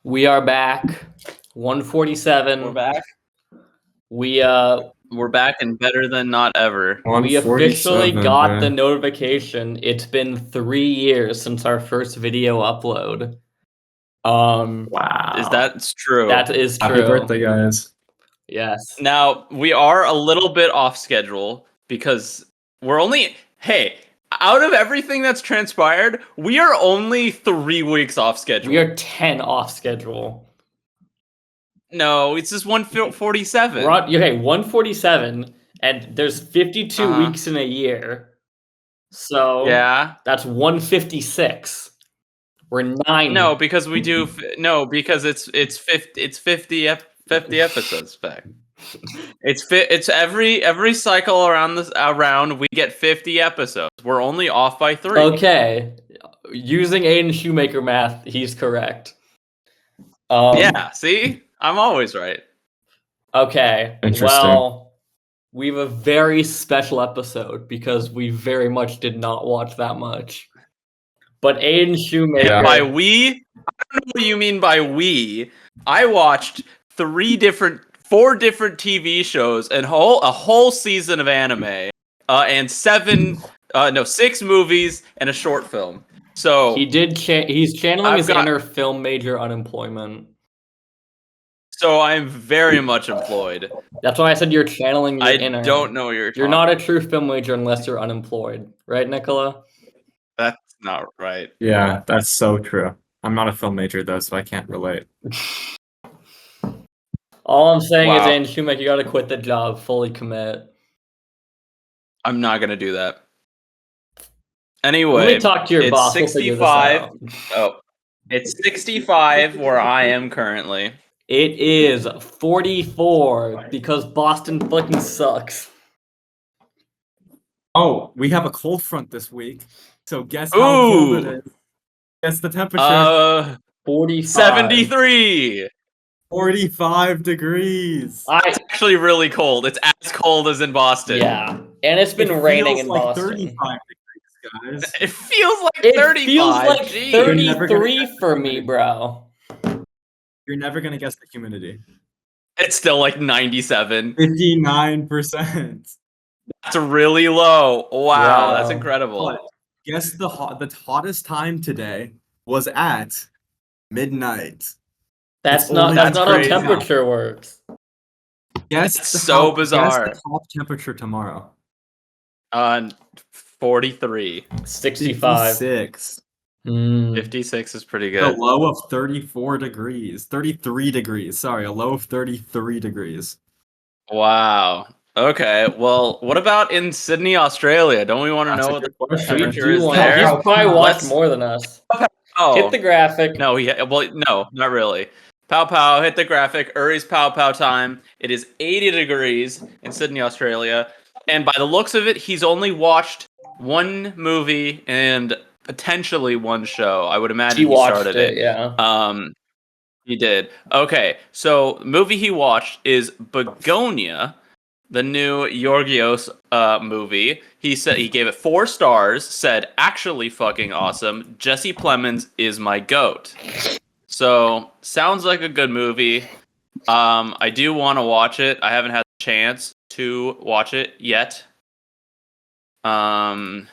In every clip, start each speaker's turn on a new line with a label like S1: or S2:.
S1: We are back. 147.
S2: We're back.
S1: We're
S2: back and better than not ever.
S1: We officially
S3: 147,
S1: got
S3: man.
S1: the notification. It's been 3 years since our first video upload.
S3: Wow.
S2: Is that true?
S1: That is true.
S3: Happy birthday, guys.
S1: Yes.
S2: Now, we are a little bit off schedule because we're only... Hey, out of everything that's transpired, we are only 3 weeks off schedule.
S1: We are 10 off schedule.
S2: No, it's just 147.
S1: We're on, okay, 147, and there's 52 weeks in a year. So
S2: yeah,
S1: that's 156. We're 9.
S2: No, because we do because it's 50 episodes back. It's every cycle around we get 50 episodes. We're only off by 3.
S1: Okay. Using Aiden Shoemaker math, he's correct.
S2: Yeah, see? I'm always right.
S1: Okay.
S3: Interesting.
S1: Well, we have a very special episode because we very much did not watch that much. But Aiden Shoemaker...
S2: And by we, I don't know what you mean by we. I watched 4 different TV shows and a whole season of anime, and 6 movies and a short film. So
S1: he's channeling his inner film major unemployment.
S2: So I'm very much employed.
S1: That's why I said you're channeling your inner.
S2: I don't know what you're talking.
S1: You're not a true film major unless you're unemployed, right, Nicola?
S2: That's not right.
S3: Yeah, that's so true. I'm not a film major though, so I can't relate.
S1: All I'm saying is, Aiden Shoemaker, you gotta quit the job, fully commit.
S2: I'm not gonna do that. Anyway,
S1: let me talk to your boss.
S2: 65. It's 65 where I am currently.
S1: It is 44 because Boston fucking sucks.
S3: Oh, we have a cold front this week. So guess how cold it is. Guess the temperature.
S1: 45.
S2: 73.
S3: 45 degrees.
S2: It's actually really cold. It's as cold as in Boston.
S1: Yeah. And it's been raining in
S3: like
S1: Boston.
S3: 35 degrees, guys.
S2: It feels like 35.
S1: It feels like 33 for me, bro.
S3: You're never going to guess the humidity.
S2: It's still like 97.
S3: 59%.
S2: That's really low. Wow, that's incredible.
S3: But guess the hottest time today was at midnight.
S1: That's not how temperature works.
S3: Guess
S2: so bizarre.
S3: Guess the top temperature tomorrow.
S2: 43.
S1: 65.
S3: 56.
S2: 56 is pretty good.
S3: A low of 34 degrees. 33 degrees. Sorry, a low of 33 degrees.
S2: Wow. Okay, well, what about in Sydney, Australia? Don't we want to know what the temperature is there?
S1: He's probably watched more than us.
S2: Oh.
S1: Hit the graphic.
S2: No, no, not really. Pow Pow, hit the graphic. Uri's Pow Pow time. It is 80 degrees in Sydney, Australia. And by the looks of it, he's only watched 1 movie and potentially 1 show. I would imagine he started it.
S1: Yeah.
S2: He did. Okay, so the movie he watched is Begonia, the new Yorgos movie. He said he gave it 4 stars, said actually fucking awesome. Jesse Plemons is my goat. So, sounds like a good movie. I do want to watch it. I haven't had the chance to watch it yet.
S1: I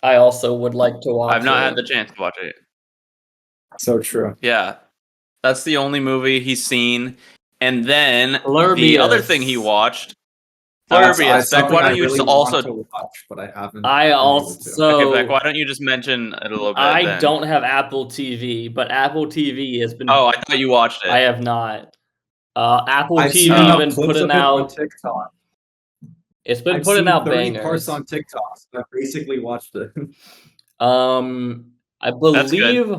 S1: also would like to watch it.
S2: I've not had the chance to watch it.
S3: So true.
S2: Yeah. That's the only movie he's seen. And then
S1: Flurbius.
S2: The other thing he watched, Flurbius. Beck, why don't you just also
S3: watch, but I haven't.
S1: I also.
S2: Okay, Beck, why don't you just mention it a little bit?
S1: I don't have Apple TV, but Apple TV has been.
S2: Oh, I thought you watched it.
S1: I have not. Apple TV has been putting out.
S3: TikTok.
S1: It's been putting out bangers.
S3: Parts on TikTok. So I basically watched it.
S1: I believe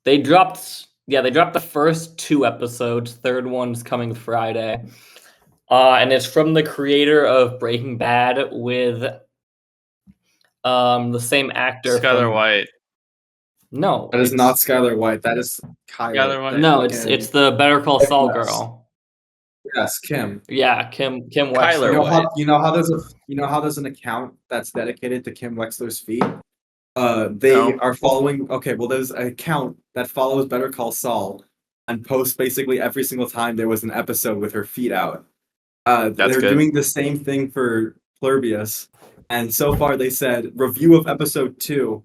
S1: they dropped. Yeah, they dropped the first 2 episodes. Third one's coming Friday. And it's from the creator of Breaking Bad with the same actor.
S2: Skylar White.
S1: No.
S3: That is not Skylar White. That is
S2: Skylar White.
S1: No, it's the Better Call Saul girl.
S3: Yes, Kim.
S1: Yeah, Kim Wexler.
S2: Kyler White.
S3: You know how there's an account that's dedicated to Kim Wexler's feet? They
S2: No.
S3: are following. Okay, well, there's an account that follows Better Call Saul and posts basically every single time there was an episode with her feet out.
S2: That's
S3: They're
S2: good.
S3: doing the same thing for Plurbius, and so far they said review of episode 2.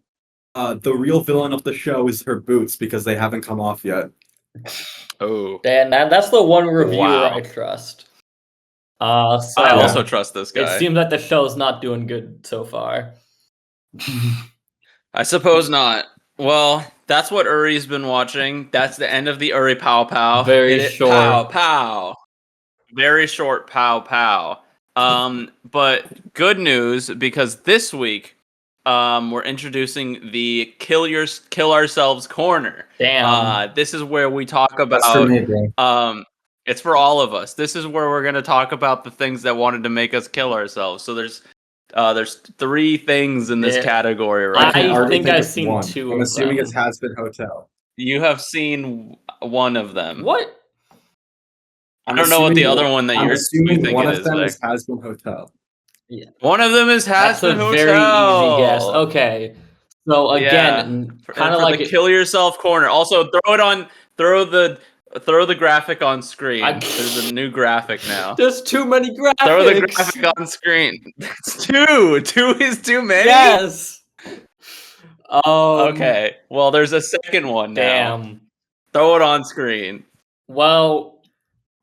S3: The real villain of the show is her boots because they haven't come off yet.
S2: Oh.
S1: And that's the one reviewer
S2: Wow.
S1: I trust. So
S2: I also trust this
S1: it
S2: guy.
S1: seems that the show's not doing good so far.
S2: I suppose not. Well, that's what Uri's been watching. That's the end of the Uri Pow Pow.
S1: Very
S2: Hit it.
S1: short.
S2: Pow Pow. Very short Pow Pow. But good news, because this week we're introducing the Kill Ourselves corner.
S1: Damn.
S2: This is where we talk
S3: That's for
S2: about
S3: me, bro.
S2: it's for all of us. This is where we're going to talk about the things that wanted to make us kill ourselves. So there's 3 things in this
S1: Yeah.
S2: category,
S1: I
S2: right?
S3: can already
S1: think
S3: think
S1: I've
S3: of
S1: seen
S3: one.
S1: 2
S3: I'm
S1: of
S3: assuming
S1: them.
S3: it's Hasbin Hotel.
S2: You have seen one of them.
S1: What?
S2: I don't know what the other
S3: assuming
S2: one that
S3: I'm
S2: you
S3: assuming
S2: think
S3: one
S2: it
S3: of
S2: is,
S3: them
S2: Vic.
S3: is Hasbin Hotel.
S2: One of them is
S1: That's a
S2: Hasbin Hotel.
S1: very easy guess. Okay. So again,
S2: for
S1: kind of like
S2: the kill yourself corner. Also, throw the graphic on screen. There's a new graphic now.
S1: There's too many graphics.
S2: Throw the graphic on screen. That's 2. 2 is too many.
S1: Yes.
S2: Okay. Well, there's a second one now.
S1: Damn.
S2: Throw it on screen.
S1: Well,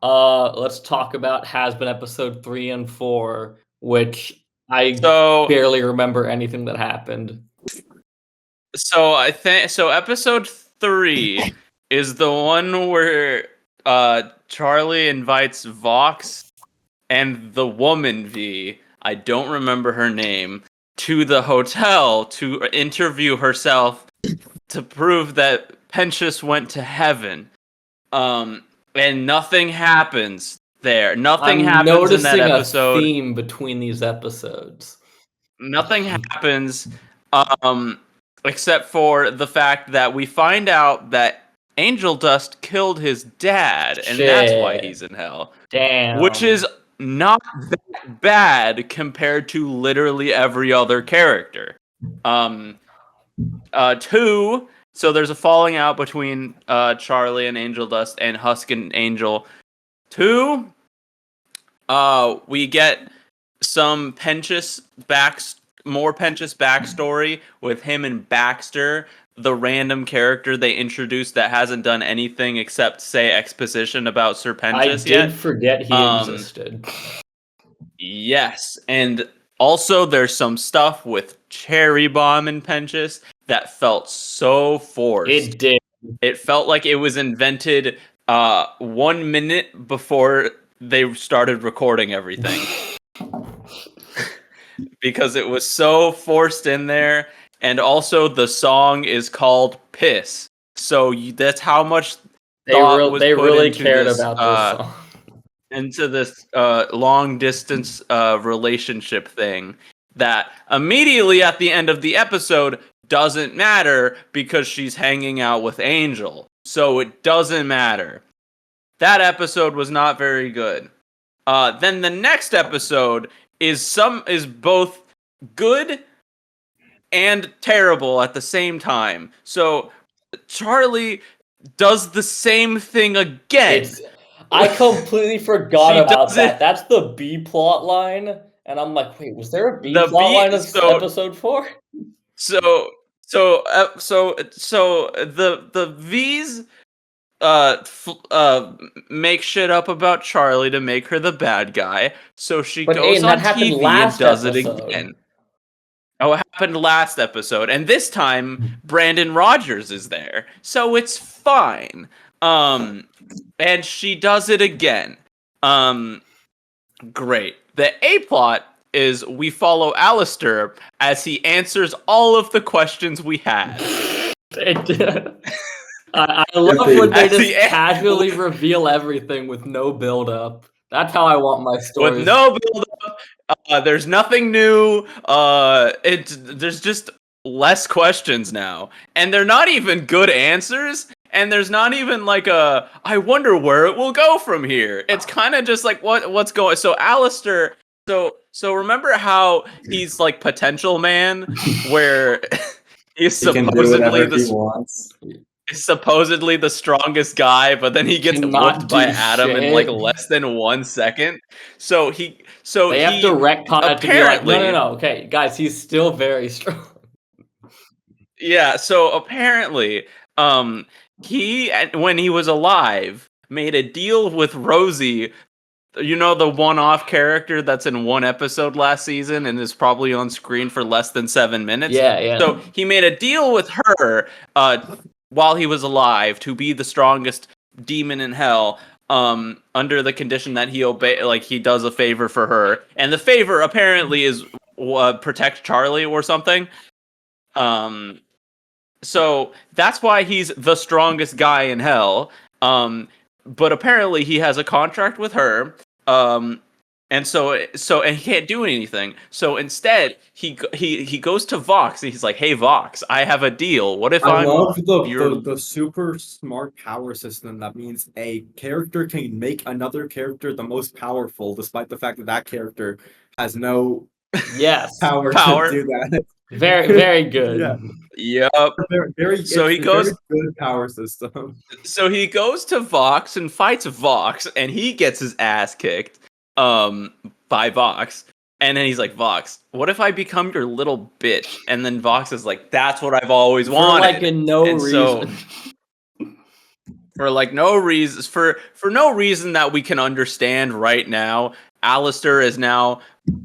S1: let's talk about Hasbin episode 3 and 4, which I barely remember anything that happened.
S2: So I think episode 3 is the one where Charlie invites Vox and the woman V, I don't remember her name, to the hotel to interview herself to prove that Pentious went to heaven. And nothing happens there. Nothing happens in that episode.
S1: A theme between these episodes.
S2: Nothing happens except for the fact that we find out that Angel Dust killed his dad, and that's why he's in hell.
S1: Damn.
S2: Which is not that bad compared to literally every other character. 2, so there's a falling out between Charlie and Angel Dust and Husk and Angel. 2, we get some more Pentious backstory with him and Baxter, the random character they introduced that hasn't done anything except say exposition about Sir Pentious yet.
S1: I did forget he existed.
S2: Yes, and also there's some stuff with Cherry Bomb and Pentious that felt so forced.
S1: It did.
S2: It felt like it was invented 1 minute before they started recording everything. Because it was so forced in there, and also the song is called Piss. So that's how much
S1: they really cared about this song.
S2: Into this long distance relationship thing that immediately at the end of the episode doesn't matter because she's hanging out with Angel. So it doesn't matter. That episode was not very good. Then the next episode is both good and terrible at the same time. So Charlie does the same thing again.
S1: I completely forgot about that. That's the B plot line, and I'm like, wait, was there a B plot line in episode 4?
S2: So the V's make shit up about Charlie to make her the bad guy. So she goes on TV and does it again. Oh, it happened last episode, and this time Brandon Rogers is there, so it's fine. And she does it again. Great. The A plot is we follow Alistair as he answers all of the questions we had.
S1: I love when they just casually reveal everything with no build-up. That's how I want my stories.
S2: With no build-up, there's nothing new. There's just less questions now, and they're not even good answers. And there's not even like a, I wonder where it will go from here. It's kind of just like what's going. So Alistair. So remember how he's like Potential Man, where He's
S3: He can do
S2: supposedly
S3: whatever he wants.
S2: supposedly the strongest guy, but then he gets
S1: Cannot
S2: whooped by
S1: do
S2: Adam in like
S1: shit.
S2: less than 1 second.
S1: They have to retcon it to be like, no. Okay, guys, he's still very strong.
S2: Yeah, so apparently, he when he was alive made a deal with Rosie. You know, the one-off character that's in one episode last season and is probably on screen for less than 7 minutes.
S1: Yeah.
S2: So he made a deal with her while he was alive to be the strongest demon in hell, under the condition that he does a favor for her, and the favor apparently is protect Charlie or something. So that's why he's the strongest guy in hell. But apparently he has a contract with her. And he can't do anything. So instead, he goes to Vox and he's like, "Hey Vox, I have a deal. What if
S3: I
S2: I'm
S3: love
S2: your
S3: the super smart power system that means a character can make another character the most powerful, despite the fact that that character has no
S1: Yes.
S3: power
S2: Power.
S3: to do that.
S1: Very, very good.
S3: Yeah.
S2: Yep. So he goes.
S3: Very good power system.
S2: So he goes to Vox and fights Vox, and he gets his ass kicked by Vox. And then he's like, "Vox, what if I become your little bitch?" And then Vox is like, "That's what I've always wanted."
S1: For like no reason.
S2: For like no reason, for no reason that we can understand right now, Alistair is now,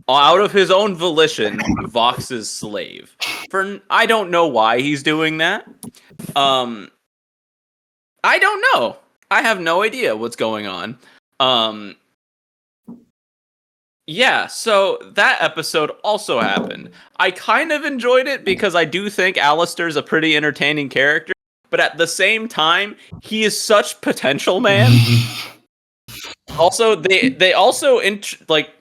S2: out of his own volition, Vox's slave. I don't know why he's doing that. I don't know. I have no idea what's going on. Yeah, so that episode also happened. I kind of enjoyed it because I do think Alistair's a pretty entertaining character, but at the same time, he is such potential, man. Also, they also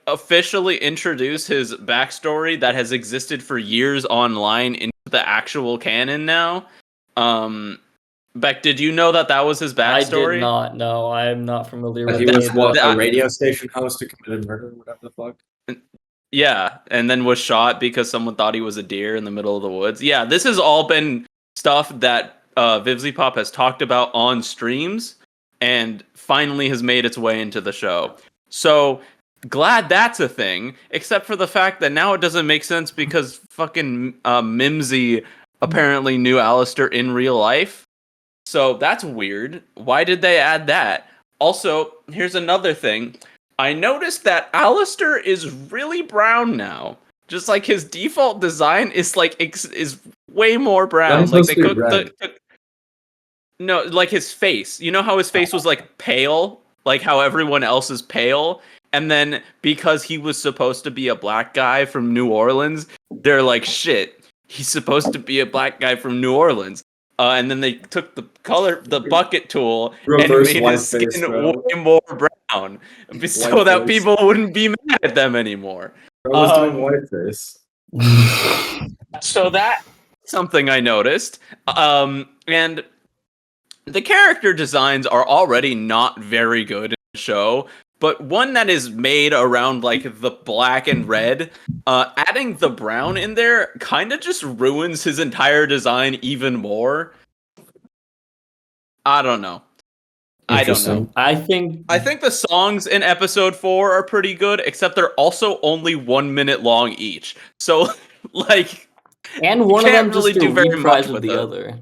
S2: officially introduce his backstory that has existed for years online into the actual canon now. Beck, did you know that was his backstory?
S1: I did not know. I am not familiar with
S3: He was a radio station host who committed murder, whatever the fuck.
S2: Yeah, and then was shot because someone thought he was a deer in the middle of the woods. Yeah, this has all been stuff that Vivzy Pop has talked about on streams and finally has made its way into the show. So glad that's a thing, except for the fact that now it doesn't make sense because fucking Mimsy apparently knew Alistair in real life. So that's weird. Why did they add that? Also, here's another thing. I noticed that Alistair is really brown now. Just like his default design is like is way more brown. Like they cooked no, like his face. You know how his face was like pale, like how everyone else is pale, and then because he was supposed to be a black guy from New Orleans, they're like, shit, he's supposed to be a black guy from New Orleans. And then they took the bucket tool, and made his skin way more brown, so that people wouldn't be mad at them anymore.
S3: Bro was doing whiteface.
S2: So that's something I noticed. And the character designs are already not very good in the show, but one that is made around like the black and red, adding the brown in there kind of just ruins his entire design even more. I don't know. I think the songs in episode 4 are pretty good, except they're also only 1 minute long each. So like,
S1: and one of them just
S2: really do very much
S1: with the other.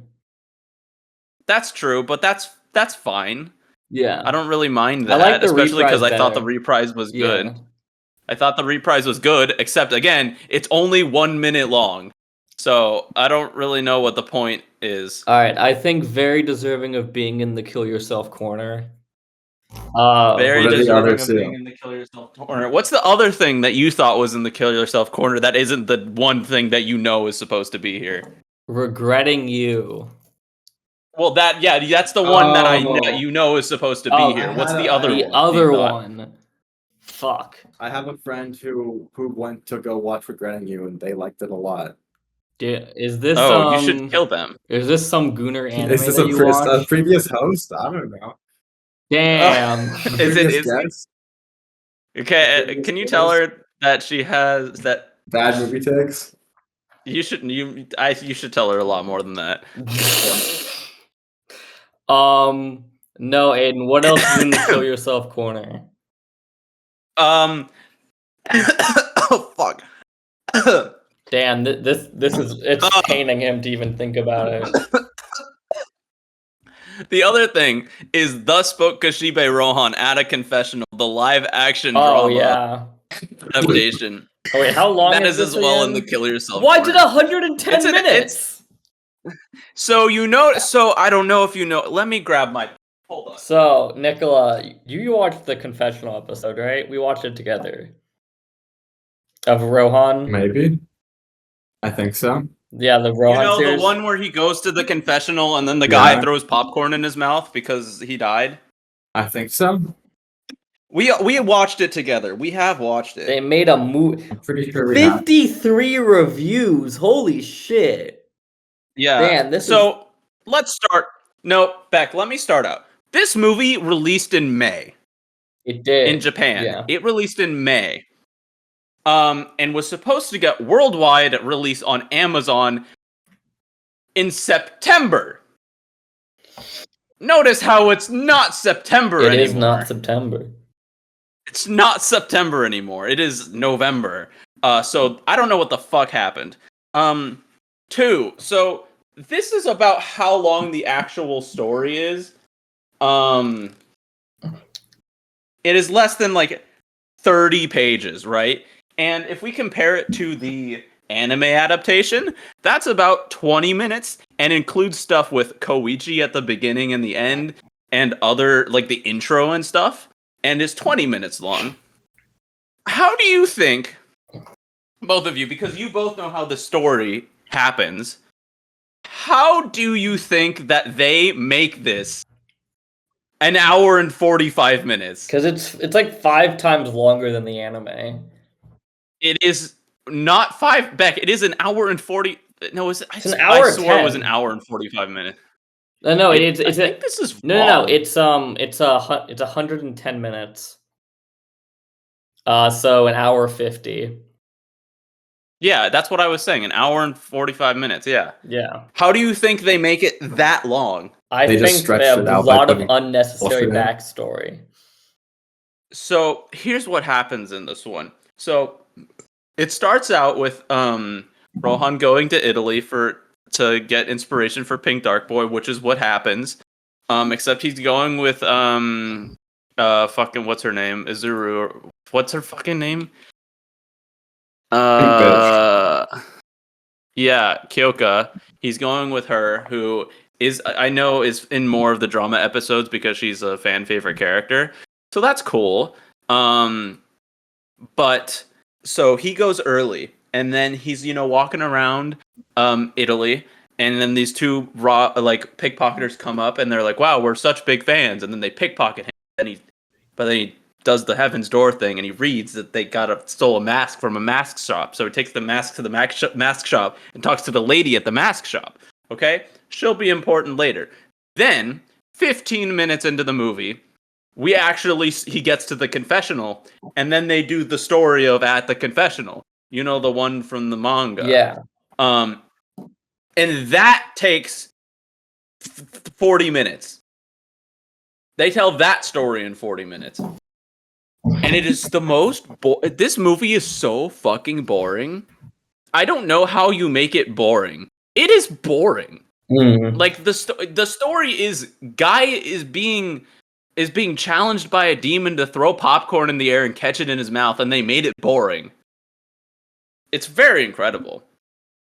S2: That's true, but that's fine.
S1: Yeah,
S2: I don't really mind that,
S1: like
S2: especially because I thought the reprise was good. I thought the reprise was good, except again, it's only 1 minute long. So I don't really know what the point is.
S1: All right, I think very deserving of being in the kill yourself corner.
S2: Very deserving of being in the kill yourself corner. What's the other thing that you thought was in the kill yourself corner that isn't the one thing that you know is supposed to be here?
S1: Regretting you.
S2: Well, that's the one that you know is supposed to be here. What's the other one?
S1: The other one. Fuck.
S3: I have a friend who went to go watch Regretting You, and they liked it a lot.
S1: Is this?
S2: Oh, you should kill them.
S1: Is this some Gooner anime?
S3: Is this a previous host? I don't know.
S1: Damn.
S2: Is it? Okay, can you tell her that she has that
S3: bad movie takes?
S2: You should tell her a lot more than that.
S1: No, Aiden. What else is in the kill yourself corner?
S2: Oh fuck.
S1: Damn, it's paining him to even think about it.
S2: The other thing is thus spoke Kashibe Rohan at a confessional, the live action
S1: Oh
S2: drama
S1: yeah.
S2: adaptation.
S1: Oh wait, how long
S2: That
S1: is
S2: is
S1: this
S2: as well in
S1: again?
S2: the kill yourself.
S1: Why
S2: corner.
S1: did 110 minutes?
S2: So I don't know if you know. Let me grab my. Hold on.
S1: So Nicola, you watched the confessional episode, right? We watched it together. Of Rohan.
S3: Maybe. I think so.
S1: Yeah, the Rohan series.
S2: The one where he goes to the confessional and then the guy throws popcorn in his mouth because he died.
S3: I think so.
S2: We watched it together. We have watched it.
S1: They made a movie.
S3: I'm pretty sure we have.
S1: 53 reviews. Holy shit.
S2: Yeah.
S1: Man,
S2: let's start. No, Beck, let me start out. This movie released in May.
S1: It did.
S2: In Japan.
S1: Yeah.
S2: It released in May. And was supposed to get worldwide release on Amazon in September. Notice how it's not September anymore.
S1: It is not September.
S2: It's not September anymore. It is November. So I don't know what the fuck happened. 2. So this is about how long the actual story is. It is less than like 30 pages, right? And if we compare it to the anime adaptation, that's about 20 minutes and includes stuff with Koichi at the beginning and the end and other, like the intro and stuff, and is 20 minutes long. How do you think, both of you, because you both know how the story happens, how do you think that they make this an hour and 45 minutes?
S1: Because it's like 5 times longer than the anime.
S2: It is not 5, Beck. It is an hour and 40. No,
S1: it's an hour.
S2: I swore it was an hour and 45 minutes.
S1: No,
S2: I think this is
S1: no. It's 110 minutes. So an hour 50.
S2: Yeah, that's what I was saying. An hour and 45 minutes. Yeah.
S1: Yeah.
S2: How do you think they make it that long?
S1: I think they have a lot of unnecessary backstory.
S2: So here's what happens in this one. So it starts out with Rohan going to Italy to get inspiration for Pink Dark Boy, which is what happens. Except he's going with fucking what's her name? Izuru. What's her fucking name? Yeah, Kyoka. He's going with her, who I know is in more of the drama episodes because she's a fan favorite character. So that's cool. But so he goes early, and then he's walking around Italy, and then these two pickpocketers come up, and they're like, "Wow, we're such big fans," and then they pickpocket him, but then he does the Heaven's Door thing, and he reads that they stole a mask from a mask shop. So he takes the mask to the mask shop and talks to the lady at the mask shop. Okay, she'll be important later. Then 15 minutes into the movie, he gets to the confessional, and then they do the story of at the confessional. You know, the one from the manga.
S1: Yeah.
S2: And that takes 40 minutes. They tell that story in 40 minutes. And it is the most this movie is so fucking boring. I don't know how you make it boring. It is boring. Like the story is guy is being challenged by a demon to throw popcorn in the air and catch it in his mouth, and they made it boring. It's very incredible.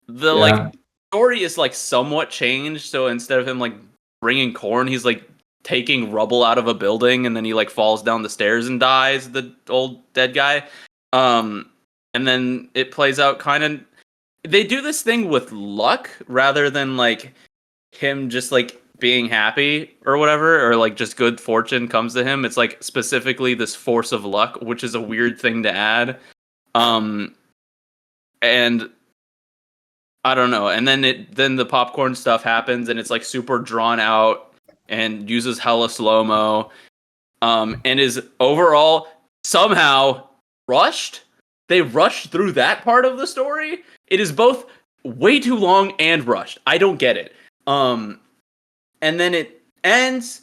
S2: The story is like somewhat changed, so instead of him like bringing corn, he's like taking rubble out of a building, and then he like falls down the stairs and dies, the old dead guy. And then it plays out kind of, they do this thing with luck rather than like him just like being happy or whatever, or like just good fortune comes to him. It's like specifically this force of luck, which is a weird thing to add. And I don't know. And then the popcorn stuff happens, and it's like super drawn out and uses hella slow-mo, and is overall somehow rushed. They rushed through that part of the story. It is both way too long and rushed. I don't get it. And then it ends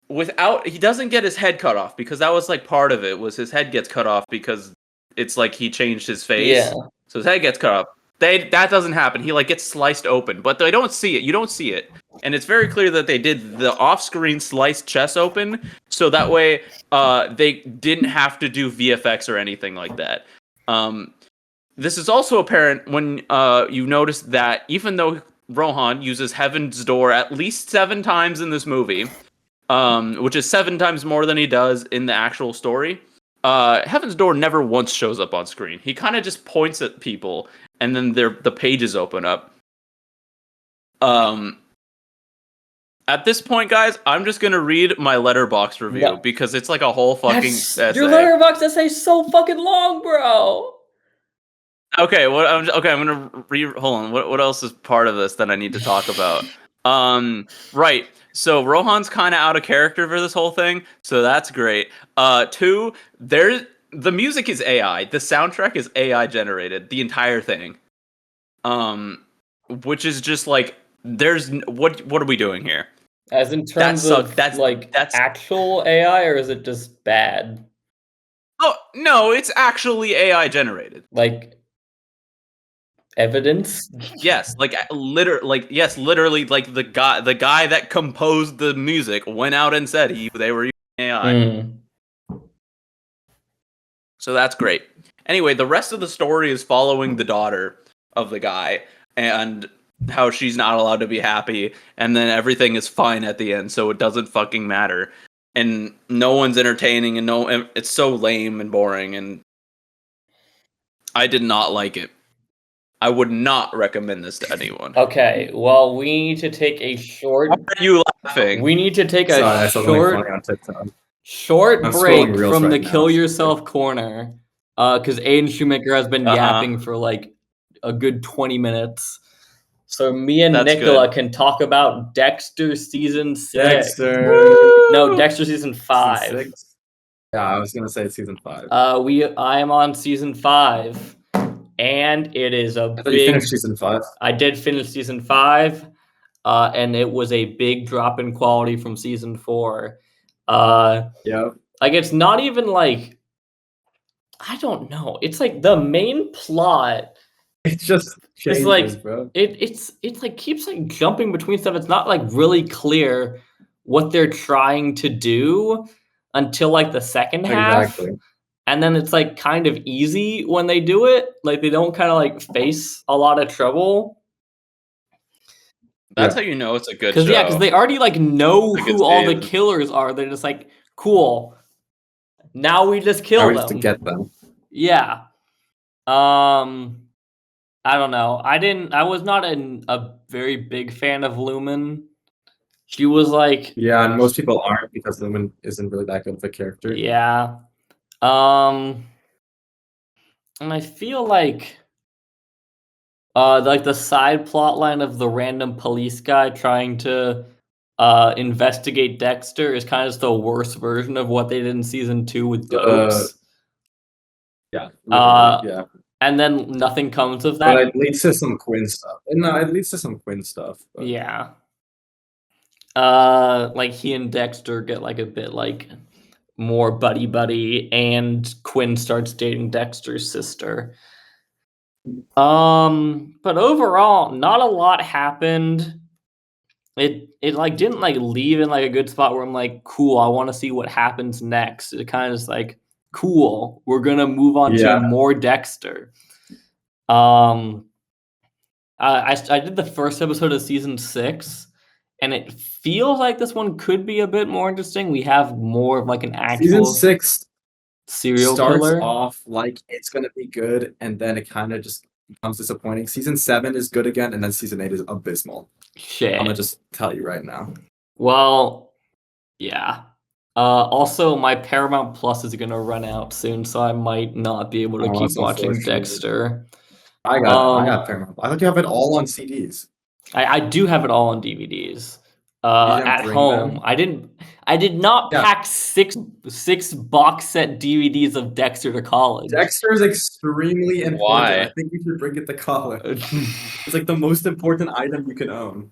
S2: without, he doesn't get his head cut off, because that was like part of it, was his head gets cut off because it's like he changed his face.
S1: Yeah.
S2: So his head gets cut off. That doesn't happen. He like gets sliced open, but they don't see it. You don't see it. And it's very clear that they did the off-screen sliced chest open, so that way they didn't have to do VFX or anything like that. This is also apparent when you notice that even though Rohan uses Heaven's Door at least 7 times in this movie, which is 7 times more than he does in the actual story, Heaven's Door never once shows up on screen. He kind of just points at people, and then the pages open up. At this point, guys, I'm just gonna read my Letterboxd review because it's like a whole fucking essay.
S1: Your Letterboxd essay is so fucking long, bro.
S2: Okay, I'm gonna hold on. What else is part of this that I need to talk about? Right. So Rohan's kind of out of character for this whole thing, so that's great. 2, the music is AI. The soundtrack is AI generated. The entire thing. Which is just like, what are we doing here?
S1: As in terms of that's actual AI, or is it just bad?
S2: Oh no, it's actually AI generated.
S1: Like evidence?
S2: Yes, literally, like the guy that composed the music went out and said they were using AI. So that's great. Anyway, the rest of the story is following the daughter of the guy and how she's not allowed to be happy, and then everything is fine at the end, so it doesn't fucking matter. And no one's entertaining, and it's so lame and boring, and I did not like it. I would not recommend this to anyone.
S1: Okay, well, we need to take a short...
S2: Why are you laughing?
S1: We need to take a short break from the Kill Yourself corner, because Aiden Shoemaker has been yapping for like a good 20 minutes. So me and Nicola can talk about Dexter season 6. No, Dexter season 5.
S3: Season 6? Yeah, I was gonna say season 5.
S1: I am on season 5, and it is a big.
S3: You finished season 5.
S1: I did finish season 5, and it was a big drop in quality from season 4.
S3: Yeah.
S1: Like, it's not even like, I don't know. It's like the main plot.
S3: It's just changes,
S1: like,
S3: bro.
S1: It's like keeps like jumping between stuff. It's not like really clear what they're trying to do until like the second half.
S3: Exactly.
S1: And then it's like kind of easy when they do it. Like they don't kind of like face a lot of trouble.
S2: That's how you know it's a good show.
S1: Because they already like know who all the killers are. They're just like, cool. Now we just kill them
S3: to get them.
S1: Yeah. I don't know. I was not a very big fan of Lumen. She was like...
S3: Yeah, and most people aren't because Lumen isn't really that good of a character.
S1: Yeah. And I feel like the side plot line of the random police guy trying to investigate Dexter is kind of the worst version of what they did in season 2 with Dopes.
S3: Yeah.
S1: Yeah. And then nothing comes of that.
S3: But it leads to some Quinn stuff. No, it leads to some Quinn stuff. But...
S1: Yeah. Like he and Dexter get like a bit like more buddy, and Quinn starts dating Dexter's sister. But overall, not a lot happened. It like didn't like leave in like a good spot where I'm like, cool, I want to see what happens next. It kind of just like, cool, we're gonna move on to more Dexter. I did the first episode of season 6, and it feels like this one could be a bit more interesting. We have more of like an actual
S3: season 6
S1: serial
S3: starts
S1: killer.
S3: Off like it's gonna be good, and then it kind of just becomes disappointing. Season 7 is good again, and then season 8 is abysmal.
S1: Shit.
S3: I'm gonna just tell you right now.
S1: Well, yeah. Also, my Paramount Plus is gonna run out soon, so I might not be able to keep watching Dexter.
S3: I got Paramount. I thought you have it all on CDs.
S1: I do have it all on DVDs. At home. I I did not
S3: Yeah.
S1: pack six box set DVDs of Dexter to college.
S3: Dexter is extremely important.
S2: Why?
S3: I think you should bring it to college. It's like the most important item you can own.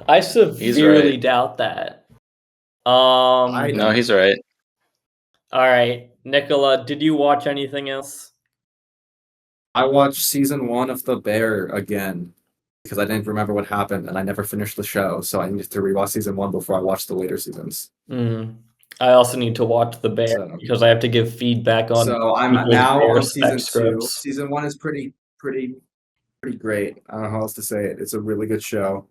S1: I
S2: He's
S1: severely
S2: right.
S1: doubt that.
S2: No, he's right.
S1: All right, Nicola, did you watch anything else?
S3: I watched season 1 of The Bear again because I didn't remember what happened and I never finished the show, so I needed to rewatch season 1 before I watched the later seasons.
S1: I also need to watch The Bear because I have to give feedback on.
S3: So I'm
S1: people's
S3: now
S1: Bear
S3: on
S1: spec
S3: season 2.
S1: scripts.
S3: Season 1 is pretty great. I don't know how else to say it. It's a really good show.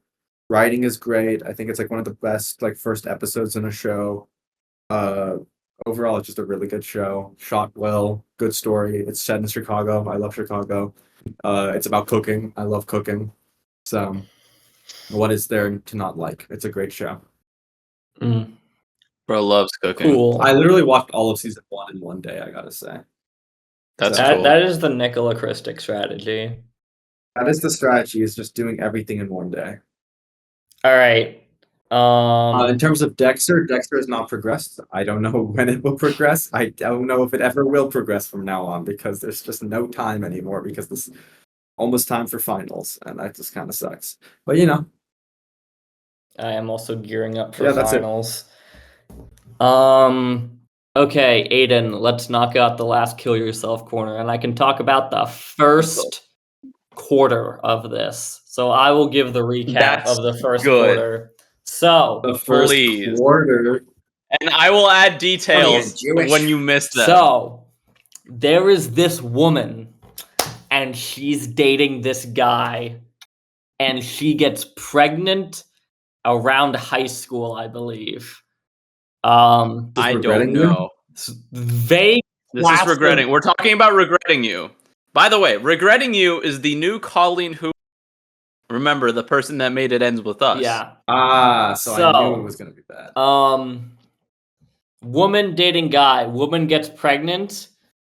S3: Writing is great. I think it's like one of the best like first episodes in a show. Overall, it's just a really good show. Shot well, good story. It's set in Chicago. I love Chicago. It's about cooking. I love cooking. So, what is there to not like? It's a great show.
S2: Bro loves cooking.
S1: Cool.
S3: I literally watched all of season 1 in one day. I gotta say.
S2: That's
S1: that,
S2: cool.
S1: that is the Nicola Christic strategy.
S3: That is the strategy. Is just doing everything in one day.
S1: All right.
S3: In terms of Dexter has not progressed. I don't know when it will progress. I don't know if it ever will progress from now on because there's just no time anymore because this is almost time for finals and that just kind of sucks. But you know,
S1: I am also gearing up for
S3: Yeah, that's it.
S1: finals. Okay, Aiden, let's knock out the last kill yourself corner, and I can talk about the first quarter of this. So I will give the recap
S2: That's
S1: of the first
S2: good.
S1: quarter. So
S3: the first
S2: Please.
S3: quarter.
S2: And I will add details
S3: Jewish.
S2: when you miss them.
S1: So there is this woman, and she's dating this guy, and she gets pregnant around high school, I believe.
S2: I don't know.
S1: Vague.
S2: This is regretting. We're talking about Regretting You. By the way, Regretting You is the new Colleen Hoover. Remember, the person that made It Ends With Us.
S1: Yeah.
S3: So I knew it was gonna be bad.
S1: Woman dating guy. Woman gets pregnant.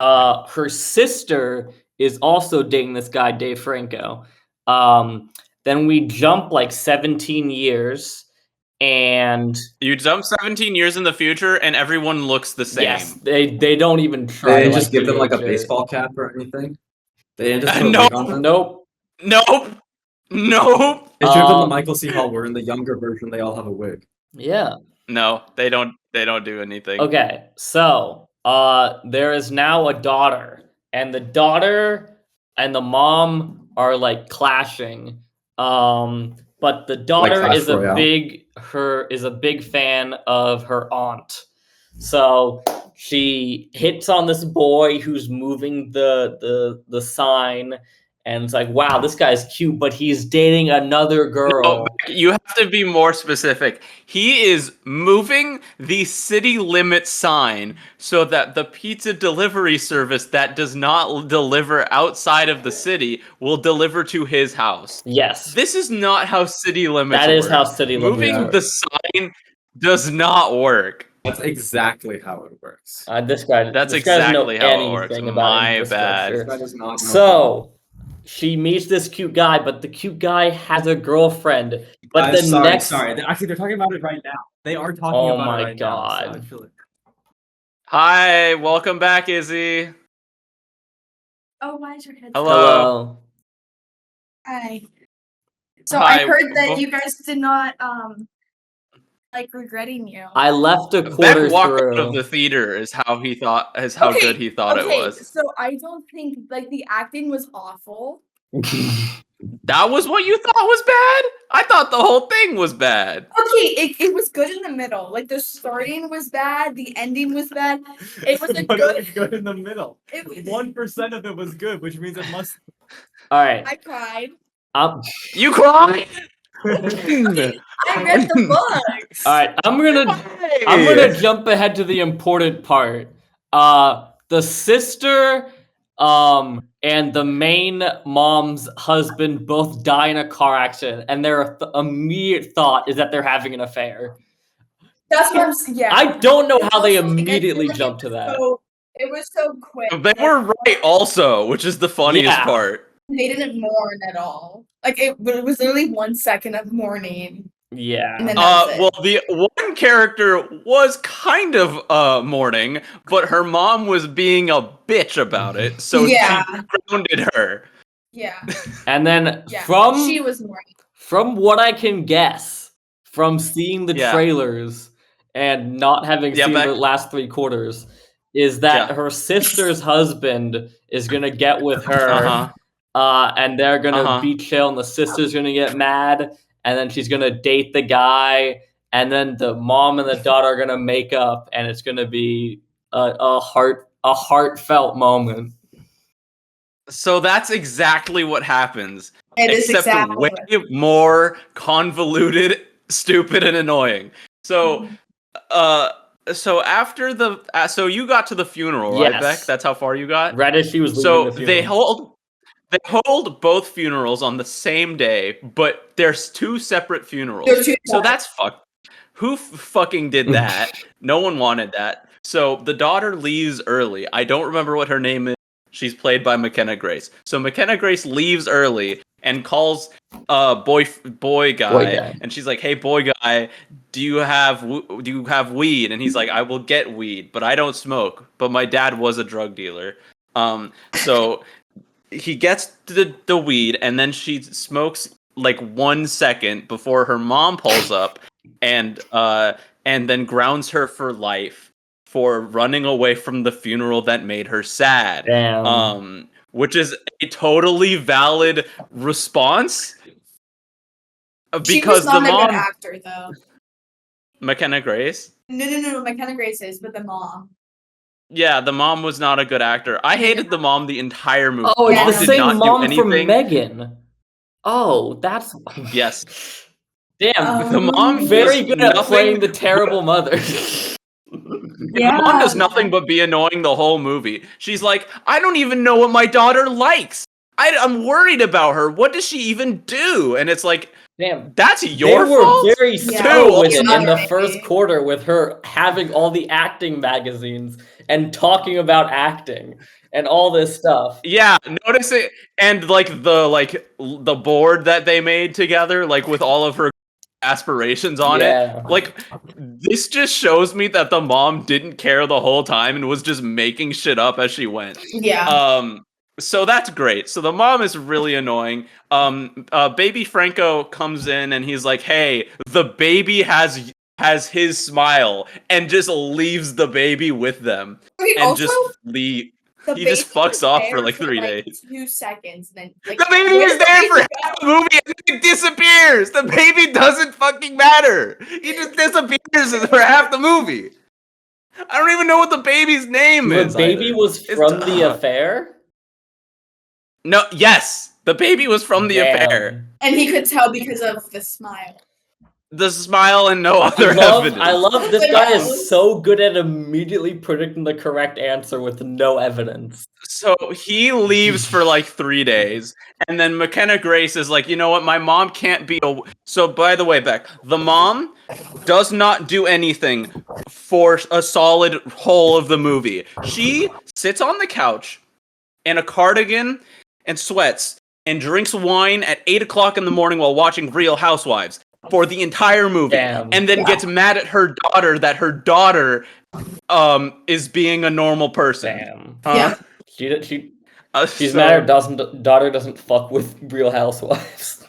S1: Her sister is also dating this guy, Dave Franco. Then we jump like 17 years. And
S2: you jump 17 years in the future, and everyone looks the same.
S1: Yes, they don't even try.
S3: They didn't just give them like a baseball cap or anything. They didn't just put a wig on them.
S1: Nope.
S3: They should have done the Michael C. Hall, where in the younger version they all have a wig.
S1: Yeah.
S2: No, they don't. They don't do anything.
S1: Okay, so there is now a daughter, and the daughter and the mom are like clashing. But the daughter
S3: Like
S1: is a big fan of her aunt. So she hits on this boy who's moving the sign, and it's like, wow, this guy's cute, but he's dating another girl.
S2: No, you have to be more specific. He is moving the city limit sign so that the pizza delivery service that does not deliver outside of the city will deliver to his house.
S1: Yes.
S2: This is not how city limits work.
S1: That is how city limits
S2: work. Moving
S1: work.
S2: the sign does not work.
S3: That's exactly how it works.
S1: This guy.
S2: That's
S1: this guy doesn't know
S2: exactly how it works.
S1: anything about
S2: My bad.
S3: This guy does not know
S1: So she meets this cute guy, but the cute guy has a girlfriend. But the next,
S3: Actually, they're talking about it right now. They are talking
S1: Oh
S3: about
S1: my
S3: it right
S1: God.
S3: now. So I feel it.
S2: Hi, welcome back, Izzy.
S4: Oh, why is your head?
S2: Hello.
S4: Hi. So
S2: Hi.
S4: I heard that you guys did not like Regretting You.
S1: I left a quarter
S2: Beck walked
S1: through.
S2: out of the theater is how good he thought it was.
S4: So I don't think like the acting was awful.
S2: That was what you thought was bad? I thought the whole thing was bad.
S4: Okay, it was good in the middle. Like the starting was bad, the ending was bad. It was a
S3: good in the middle.
S4: It was,
S3: 1% of it was good, which means it must.
S1: All right.
S4: I cried.
S2: You cried?
S4: I read the books.
S1: All right. I'm gonna jump ahead to the important part. The sister, and the main mom's husband both die in a car accident, and their immediate thought is that they're having an affair.
S4: That's what I'm saying. Yeah.
S1: I don't know how they
S4: Also, like, I feel
S1: immediately
S4: like
S1: jumped to that.
S4: It was so quick.
S2: They were right also, which is the funniest part.
S4: They didn't mourn at all. Like it was literally 1 second of mourning.
S1: Yeah.
S4: And then that's it.
S2: Well, the one character was kind of mourning, but her mom was being a bitch about it, so
S4: Yeah.
S2: she grounded her.
S4: Yeah.
S1: And then
S4: Yeah.
S1: from
S4: She was more.
S1: from what I can guess from seeing the
S2: Yeah.
S1: trailers and not having
S2: Yeah,
S1: seen
S2: Beck?
S1: the last 3 quarters is that
S2: Yeah.
S1: her sister's husband is gonna get with her,
S2: Uh-huh.
S1: and they're gonna
S2: Uh-huh.
S1: be chill, and the sister's gonna get mad, and then she's gonna date the guy, and then the mom and the daughter are gonna make up, and it's gonna be a heartfelt moment.
S2: So that's exactly what happens.
S4: It is
S2: Except
S4: exactly
S2: way
S4: what-
S2: more convoluted, stupid, and annoying. So, so after the, so you got to the funeral, right,
S1: Yes.
S2: Beck? That's how far you got.
S1: Right as she was leaving
S2: So
S1: the
S2: they
S1: funeral.
S2: hold both funerals on the same day, but there's 2 separate funerals.
S4: They're 2
S2: So that's fucked. Who fucking did that? No one wanted that. So the daughter leaves early. I don't remember what her name is. She's played by McKenna Grace. So McKenna Grace leaves early and calls boy guy, and she's like, "Hey boy guy, do you have weed?" And he's like, "I will get weed, but I don't smoke. But my dad was a drug dealer." So he gets the weed, and then she smokes like 1 second before her mom pulls up and then grounds her for life for running away from the funeral that made her sad.
S1: Damn.
S2: Which is a totally valid response.
S4: She
S2: Because
S4: was not
S2: the
S4: a
S2: mom,
S4: good actor, though.
S2: McKenna Grace.
S4: No. McKenna Grace is, but the mom.
S2: Yeah, the mom was not a good actor. I hated the mom the entire movie.
S1: Oh,
S2: Mom
S1: it's the
S2: did
S1: same
S2: not do
S1: mom from
S2: anything.
S1: Megan. Oh, that's
S2: Yes.
S1: damn.
S2: The mom
S1: Very
S2: does
S1: good at
S2: nothing
S1: playing the terrible mother.
S2: The mom does nothing but be annoying the whole movie. She's like, I don't even know what my daughter likes. I'm worried about her. What does she even do? And it's like,
S1: damn,
S2: that's
S1: they
S2: your
S1: were
S2: fault.
S1: very
S4: Yeah.
S1: subtle with
S4: It's
S1: it
S4: not
S1: in the
S4: maybe.
S1: first quarter with her having all the acting magazines and talking about acting and all this stuff.
S2: Yeah, notice it, and like the board that they made together, like with all of her aspirations on
S1: Yeah.
S2: it. Like this just shows me that the mom didn't care the whole time and was just making shit up as she went.
S4: Yeah.
S2: So that's great. So the mom is really annoying. Baby Franco comes in and he's like, "Hey, the baby has his smile," and just leaves the baby with them
S4: Okay,
S2: and
S4: also,
S2: just leave.
S4: the
S2: He just
S4: baby
S2: fucks
S4: was
S2: off
S4: there
S2: for like 3 days.
S4: 2 seconds, then like
S2: The baby
S4: where
S2: is
S4: did the
S2: there for
S4: baby
S2: half
S4: go?
S2: the movie and then it disappears. The baby doesn't fucking matter. He just disappears for half the movie. I don't even know what the baby's name
S1: The
S2: is.
S1: baby
S2: either.
S1: was
S2: It's-
S1: from the affair?
S2: No, yes, the baby was from the affair.
S4: And he could tell because of the smile.
S2: The smile and no other evidence.
S1: I love this
S4: The
S1: guy
S4: nose.
S1: is so good at immediately predicting the correct answer with no evidence.
S2: So he leaves for like 3 days, and then McKenna Grace is like, you know what, my mom can't be a. So by the way, Beck, the mom does not do anything for a solid whole of the movie. She sits on the couch in a cardigan and sweats and drinks wine at 8 o'clock in the morning while watching Real Housewives for the entire movie.
S1: Damn.
S2: And then gets mad at her daughter that her daughter is being a normal person.
S1: Damn.
S4: Yeah.
S1: She's mad her daughter doesn't fuck with Real Housewives.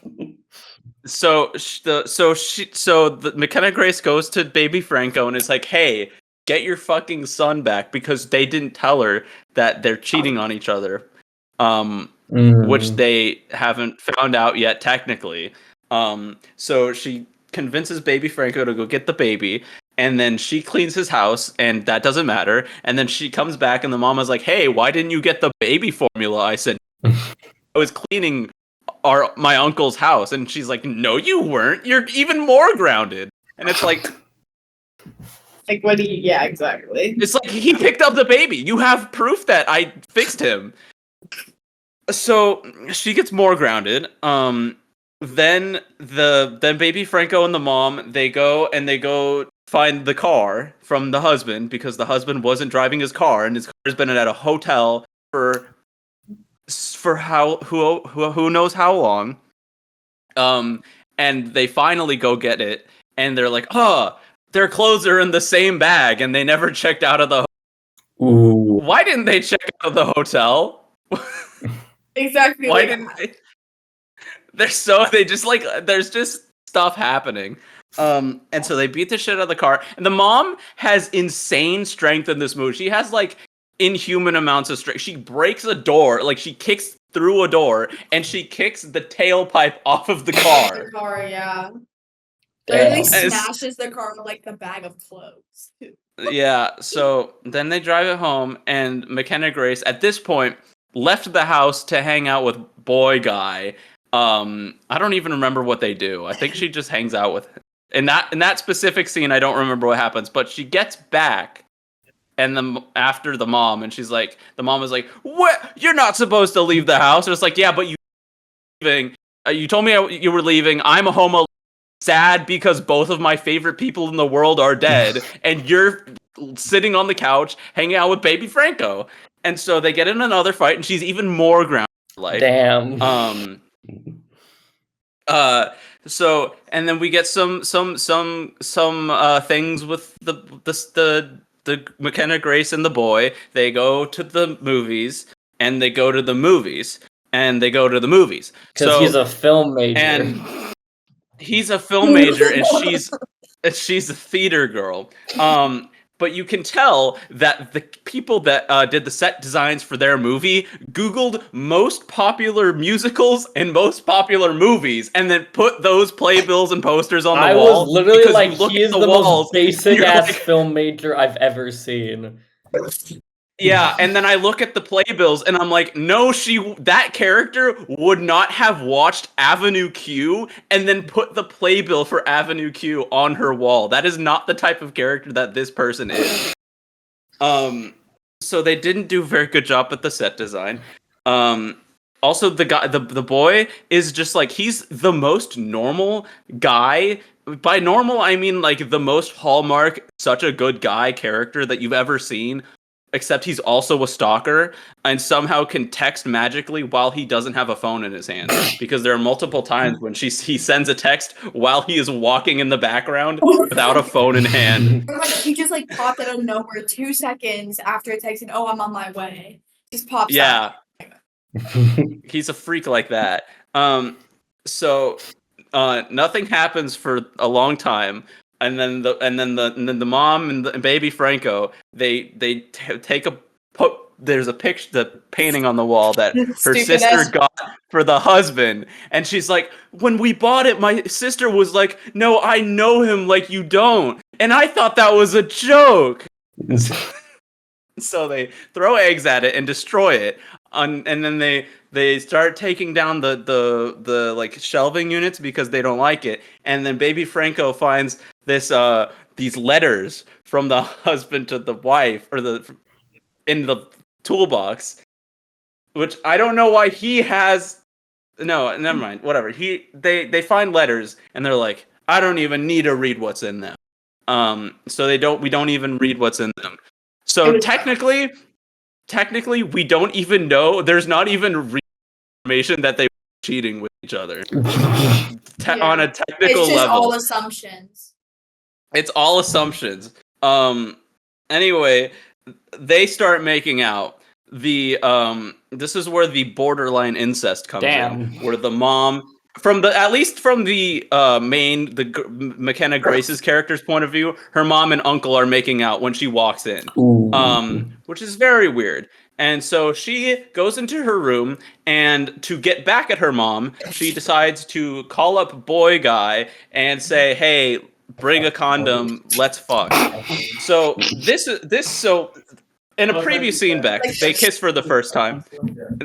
S2: So the McKenna Grace goes to Baby Franco and is like, "Hey, get your fucking son back," because they didn't tell her that they're cheating on each other, which they haven't found out yet technically. So she convinces Baby Franco to go get the baby, and then she cleans his house, and that doesn't matter. And then she comes back, and the mama's like, "Hey, why didn't you get the baby formula?" I said, "I was cleaning my uncle's house," and she's like, "No, you weren't. You're even more grounded." And it's like,
S4: What do you? Yeah, exactly.
S2: it's like he picked up the baby. You have proof that I fixed him. So she gets more grounded. Then Baby Franco and the mom they go find the car from the husband because the husband wasn't driving his car and his car's been at a hotel for who knows how long. and they finally go get it, and they're like, oh, their clothes are in the same bag, and they never checked out of the.
S1: Ooh.
S2: Why didn't they check out of the hotel?
S4: Exactly.
S2: Why
S4: like,
S2: didn't they? They just like there's just stuff happening. And so they beat the shit out of the car. And the mom has insane strength in this movie. She has like inhuman amounts of strength. She breaks a door, like she kicks through a door, and she kicks the tailpipe off of the car.
S4: The car, yeah.
S1: Damn.
S4: Literally smashes the car with like the bag of clothes.
S2: Yeah, so then they drive it home, and McKenna Grace, at this point, left the house to hang out with boy guy. I don't even remember what they do. I think she just hangs out with him. In that specific scene, I don't remember what happens, but she gets back, and after the mom, and she's like, the mom is like, "What? You're not supposed to leave the house." And it's like, "Yeah, but you leaving. You told me you were leaving. I'm a homo." Sad because both of my favorite people in the world are dead, and you're sitting on the couch hanging out with baby Franco. And so they get in another fight, and she's even more grounded in life.
S1: Damn.
S2: So and then we get some things with the McKenna Grace and the boy. They go to the movies, and they go to the movies, and they go to the movies.
S1: Because he's a film major.
S2: And he's a film major, and she's a theater girl. But you can tell that the people that did the set designs for their movie Googled most popular musicals and most popular movies, and then put those playbills and posters on the wall.
S1: I was literally like, he is the
S2: walls,
S1: most basic ass film major I've ever seen.
S2: Yeah, and then I look at the playbills and I'm like, no, that character would not have watched Avenue Q and then put the playbill for Avenue Q on her wall. That is not the type of character that this person is. So they didn't do a very good job at the set design. Also, the boy is just like, he's the most normal guy. By normal, I mean like the most Hallmark, such a good guy character that you've ever seen. Except he's also a stalker and somehow can text magically while he doesn't have a phone in his hand. Because there are multiple times when he sends a text while he is walking in the background without a phone in hand.
S4: Or like he just like popped out of nowhere 2 seconds after texting, "Oh, I'm on my way." Just pops out.
S2: He's a freak like that. So nothing happens for a long time. And then the mom and the baby Franco, they take there's a picture, the painting on the wall that her sister got for the husband, and she's like, when we bought it, my sister was like, no, I know him like you don't, and I thought that was a joke. So they throw eggs at it and destroy it, and then they start taking down the like shelving units because they don't like it, and then baby Franco finds these letters from the husband to the wife, or in the toolbox, which I don't know why he has. No, never mind. Whatever. They find letters, and they're like, I don't even need to read what's in them. So we don't even read what's in them. So technically, we don't even know. There's not even information that they were cheating with each other. On a technical level,
S4: it's just all assumptions.
S2: It's all assumptions. Anyway, they start making out. This is where the borderline incest comes in, where the mom, at least from the McKenna Grace's character's point of view, her mom and uncle are making out when she walks in. Which is very weird. And so she goes into her room, and to get back at her mom, she decides to call up boy guy and say, "Hey, bring a condom, let's fuck." So so in a previous scene, Beck, they kiss for the first time.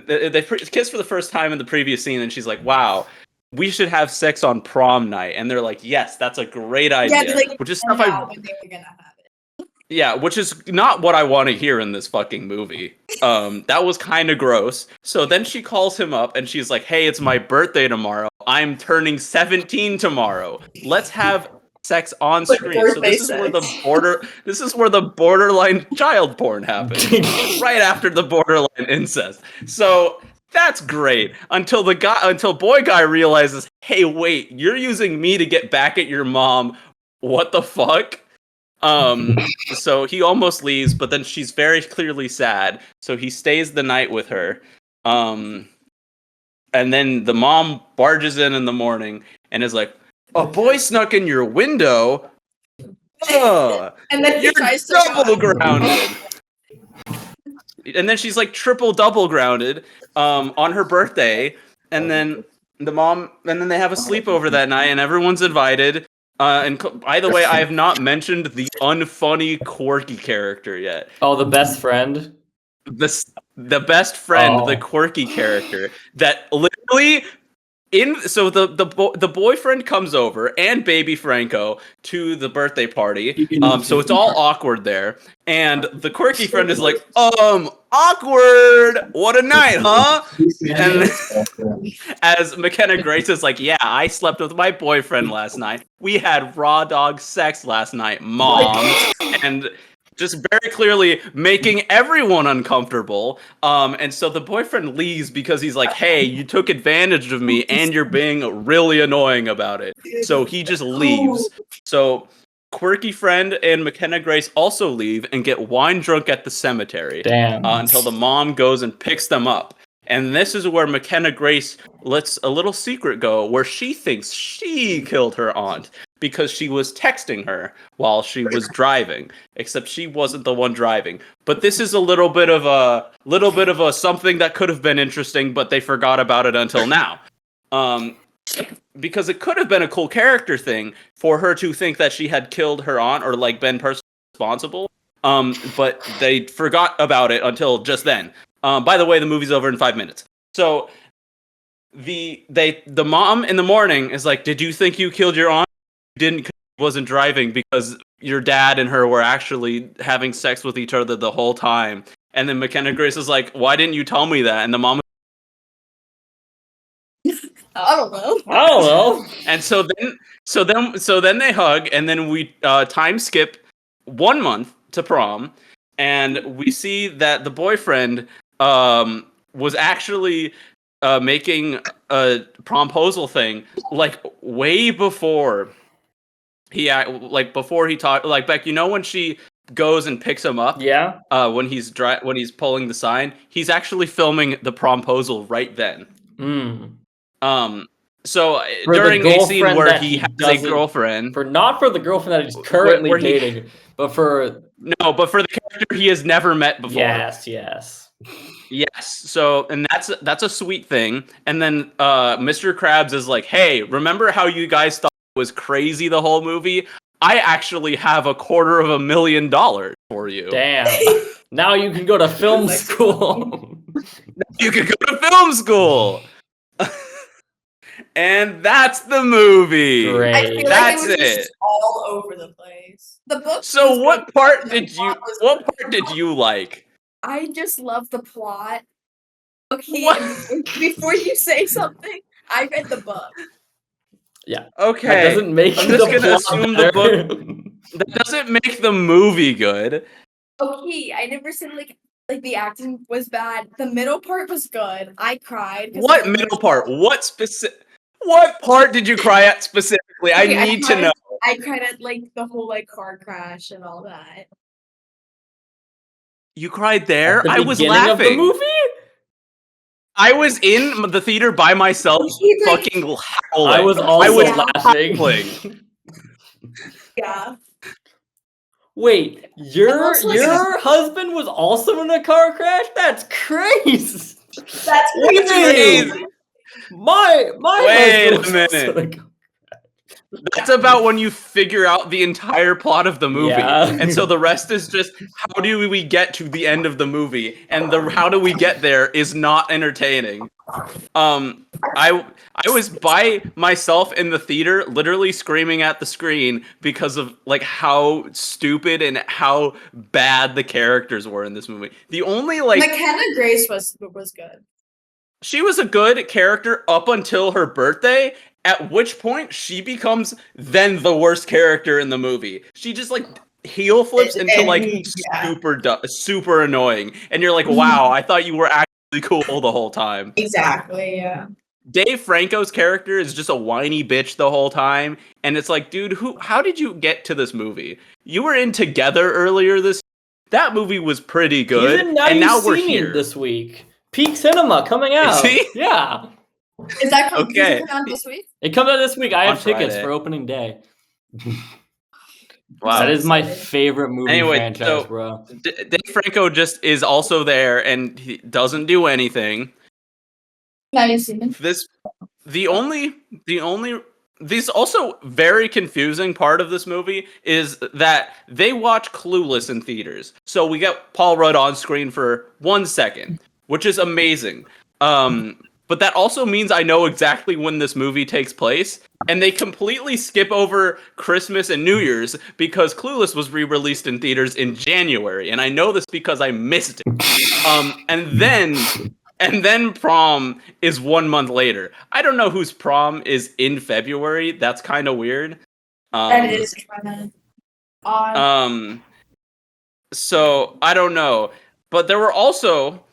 S2: They kiss for the first time in the previous scene, and she's like, "Wow, we should have sex on prom night." And they're like, "Yes, that's a great idea."
S4: Yeah, like,
S2: which is stuff I.
S4: When they were gonna have it.
S2: Yeah, which is not what I want to hear in this fucking movie. That was kind of gross. So then she calls him up, and she's like, "Hey, it's my birthday tomorrow. I'm turning 17 tomorrow. Let's have sex on screen." So this is where the borderline child porn happens. Right after the borderline incest. So That's great. Until boy guy realizes, hey, wait, you're using me to get back at your mom. What the fuck? So he almost leaves, but then she's very clearly sad. So he stays the night with her. And then the mom barges in the morning and is like, a boy snuck in your window.
S4: And then he
S2: You're
S4: tries to
S2: double
S4: run.
S2: grounded. And then she's like double grounded on her birthday. And then they have a sleepover that night and everyone's invited. And by the way, I have not mentioned the unfunny, quirky character yet.
S1: Oh, the best friend?
S2: The best friend, the quirky character that literally the boyfriend comes over and baby Franco to the birthday party. So it's all awkward there. And the quirky friend is like, awkward. What a night, huh? And as McKenna Grace is like, yeah, I slept with my boyfriend last night. We had raw dog sex last night, mom. And just very clearly making everyone uncomfortable. And so the boyfriend leaves because he's like, hey, you took advantage of me and you're being really annoying about it. So he just leaves. So quirky friend and McKenna Grace also leave and get wine drunk at the cemetery.
S1: Damn.
S2: Until the mom goes and picks them up. And this is where McKenna Grace lets a little secret go where she thinks she killed her aunt because she was texting her while she was driving, except she wasn't the one driving. But this is a little bit of a something that could have been interesting, but they forgot about it until now. Because it could have been a cool character thing for her to think that she had killed her aunt or like been personally responsible. But they forgot about it until just then. By the way, the movie's over in 5 minutes. So the mom in the morning is like, did you think you killed your aunt? You didn't, 'cause she wasn't driving because your dad and her were actually having sex with each other the whole time. And then McKenna Grace is like, why didn't you tell me that? And the mom,
S4: I don't know.
S1: I don't know.
S2: and so then they hug, and then we time skip 1 month to prom, and we see that the boyfriend was actually making a promposal thing like way before he before he talked, like Beck, you know, when she goes and picks him up,
S1: Yeah.
S2: when he's pulling the sign, he's actually filming the promposal right then. So
S1: For
S2: during
S1: the
S2: a scene
S1: girlfriend
S2: where
S1: that
S2: he
S1: he
S2: has a
S1: doesn't-
S2: girlfriend,
S1: not for the girlfriend that he's currently
S2: where he-
S1: dating, but for
S2: but for the character he has never met before.
S1: yes.
S2: So, and that's a sweet thing. And then Mr. Krabs is like, hey, remember how you guys thought it was crazy the whole movie? I actually have $250,000 for you.
S1: Damn. Now you can go to film school.
S2: You can go to film school. And that's the movie.
S1: Great.
S4: I feel
S2: That's
S4: like it was
S2: it.
S4: just all over the place. The book.
S2: So
S4: was
S2: what
S4: good,
S2: part
S4: the
S2: did you
S4: plot was
S2: what
S4: good.
S2: part did you like?
S4: I just love the plot. Okay,
S2: What?
S4: before you say something, I read the book.
S1: Yeah.
S2: Okay.
S1: That doesn't make
S2: I'm
S1: the
S2: just gonna
S1: plot
S2: assume
S1: better.
S2: the book that doesn't make the movie good.
S4: Okay, I never said like the acting was bad. The middle part was good. I cried. 'cause
S2: What
S4: the
S2: middle part? What part did you cry at specifically?
S4: Okay,
S2: I need to know.
S4: I cried at like the whole like car crash and all that.
S2: You cried there?
S1: At the
S2: I was
S1: beginning of the
S2: laughing.
S1: movie?
S2: I was in the theater by myself,
S4: He, like-
S2: fucking howling.
S1: I was also laughing.
S2: howling.
S4: Yeah.
S1: Wait,
S4: I've
S1: your
S4: also, like,
S1: husband was also in a car crash? That's crazy.
S4: That's
S2: What's
S4: crazy.
S2: crazy?
S1: My
S2: Wait
S1: husband
S2: a
S1: was also
S2: minute.
S1: in a car-
S2: That's about when you figure out the entire plot of the movie.
S1: Yeah.
S2: And so the rest is just how do we get to the end of the movie? And the how do we get there is not entertaining. I was by myself in the theater, literally screaming at the screen because of like how stupid and how bad the characters were in this movie. The only like
S4: McKenna Grace was good.
S2: she was a good character up until her birthday, at which point she becomes then the worst character in the movie. She just like heel flips into like super annoying. And you're like, wow, I thought you were actually cool the whole time.
S4: Exactly. Yeah.
S2: Dave Franco's character is just a whiny bitch the whole time, and it's like, dude, how did you get to this movie? You were in Together earlier this. That movie was pretty good,
S1: He's in Now
S2: and
S1: You
S2: now
S1: See
S2: we're
S1: Me
S2: here.
S1: this week. Peak Cinema coming out.
S2: he?
S1: Yeah.
S4: Is that
S2: Okay.
S4: coming out this week?
S1: It comes out this week. I
S2: On
S1: have tickets
S2: Friday.
S1: for opening day.
S2: Wow.
S1: That is my
S4: Excited.
S1: favorite movie
S2: Anyway,
S1: franchise,
S2: so
S1: bro.
S2: Dave Franco just is also there, and he doesn't do anything.
S4: Now you see me.
S2: The only this also very confusing part of this movie is that they watch Clueless in theaters. So we get Paul Rudd on screen for 1 second, which is amazing. But that also means I know exactly when this movie takes place, and they completely skip over Christmas and New Year's because Clueless was re-released in theaters in January, and I know this because I missed it. And then Prom is 1 month later. I don't know whose Prom is in February. That's kind of weird.
S4: That is kind of odd.
S2: So I don't know, but there were also.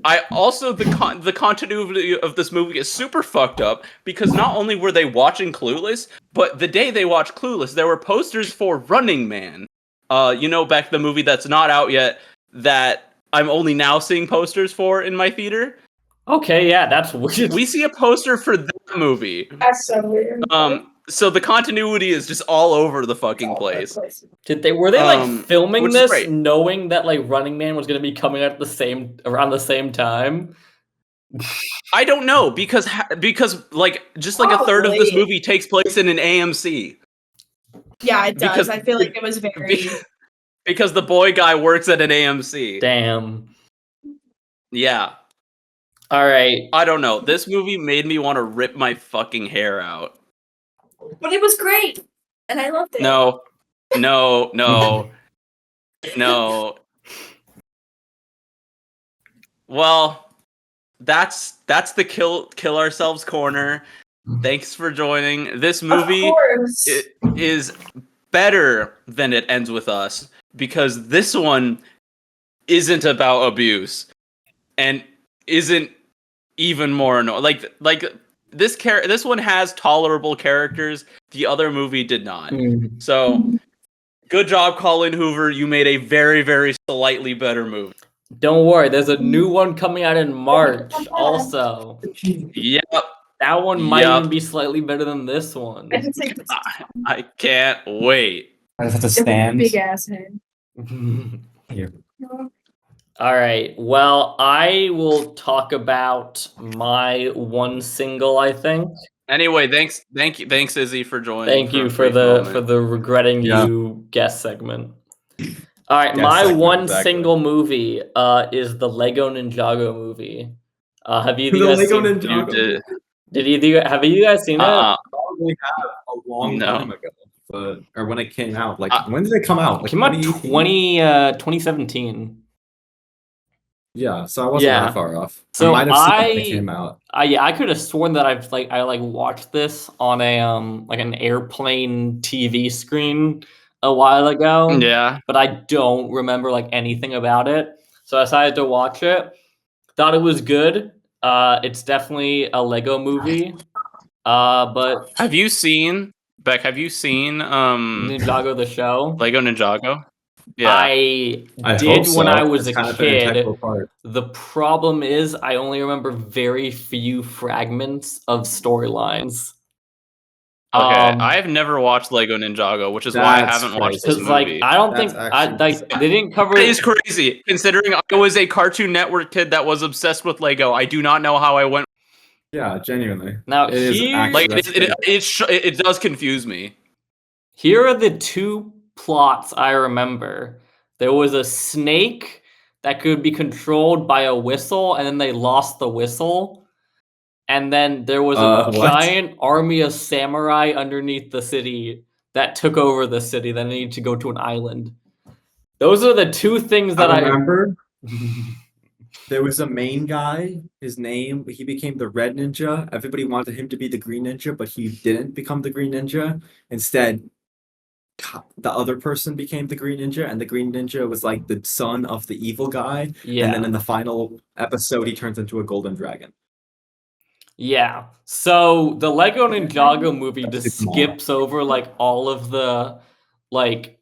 S2: The continuity of this movie is super fucked up because not only were they watching Clueless, but the day they watched Clueless, there were posters for Running Man. Back the movie that's not out yet that I'm only now seeing posters for in my theater.
S1: Okay, yeah, that's weird.
S2: We see a poster for that movie.
S4: That's so weird.
S2: So the continuity is just all over the fucking place.
S1: Were they filming
S2: which is
S1: this
S2: great.
S1: knowing that Running Man was going to be coming out around the same time?
S2: I don't know because just a third of this movie takes place in an AMC.
S4: Yeah, it does.
S2: Because
S4: I feel like it was very
S2: because the boy guy works at an AMC.
S1: Damn.
S2: Yeah.
S1: All right.
S2: I don't know. This movie made me want to rip my fucking hair out.
S4: But it was great. And I loved it.
S2: No. Well, that's the kill ourselves corner. Thanks for joining. This movie is better than It Ends With Us because this one isn't about abuse and isn't even more annoying. This one has tolerable characters. The other movie did not. So, good job, Colleen Hoover. You made a very, very slightly better movie.
S1: Don't worry, there's a new one coming out in March also.
S2: Yep.
S1: That one might even be slightly better than this one.
S2: I can't wait.
S3: I just have to stand.
S4: Big ass head.
S3: Here.
S1: All right. Well, I will talk about my one single, I think.
S2: Anyway, thanks Izzy for joining.
S1: Thank you for the regretting you guest segment. All right, my one single movie is the Lego Ninjago movie. Have you guys seen
S3: Ninjago?
S1: Have you guys seen it?
S3: Probably have a long time ago, or when it came out. When did it come out?
S1: It came out 2017.
S3: Yeah, so I wasn't that far off.
S1: So
S3: I might have seen it when it came out.
S1: I could have sworn that I watched this on a an airplane TV screen a while ago.
S2: Yeah.
S1: But I don't remember anything about it. So I decided to watch it. Thought it was good. It's definitely a Lego movie. But
S2: have you seen
S1: Ninjago the show?
S2: Lego Ninjago? Yeah.
S1: I did when I was a kid.
S3: Part.
S1: The problem is I only remember very few fragments of storylines.
S2: Okay, I've never watched Lego Ninjago, which is why I haven't watched this movie.
S1: I don't think they didn't cover.
S2: It is crazy considering I was a Cartoon Network kid that was obsessed with Lego. I do not know how I went.
S3: Yeah, genuinely.
S1: Now
S2: it does confuse me.
S1: Here are the two plots I remember. There was a snake that could be controlled by a whistle, and then they lost the whistle. And then there was a giant army of samurai underneath the city that took over the city. Then they needed to go to an island. Those are the two things that I
S3: remember. There was a main guy. His name, he became the Red Ninja. Everybody wanted him to be the Green Ninja, but he didn't become the Green Ninja. Instead, the other person became the Green Ninja, and the Green Ninja was like the son of the evil guy. And then
S1: Yeah.
S3: in the final episode, he turns into a golden dragon.
S1: Yeah. So the Lego Ninjago movie
S3: That's
S1: just
S3: super
S1: skips over like all of the like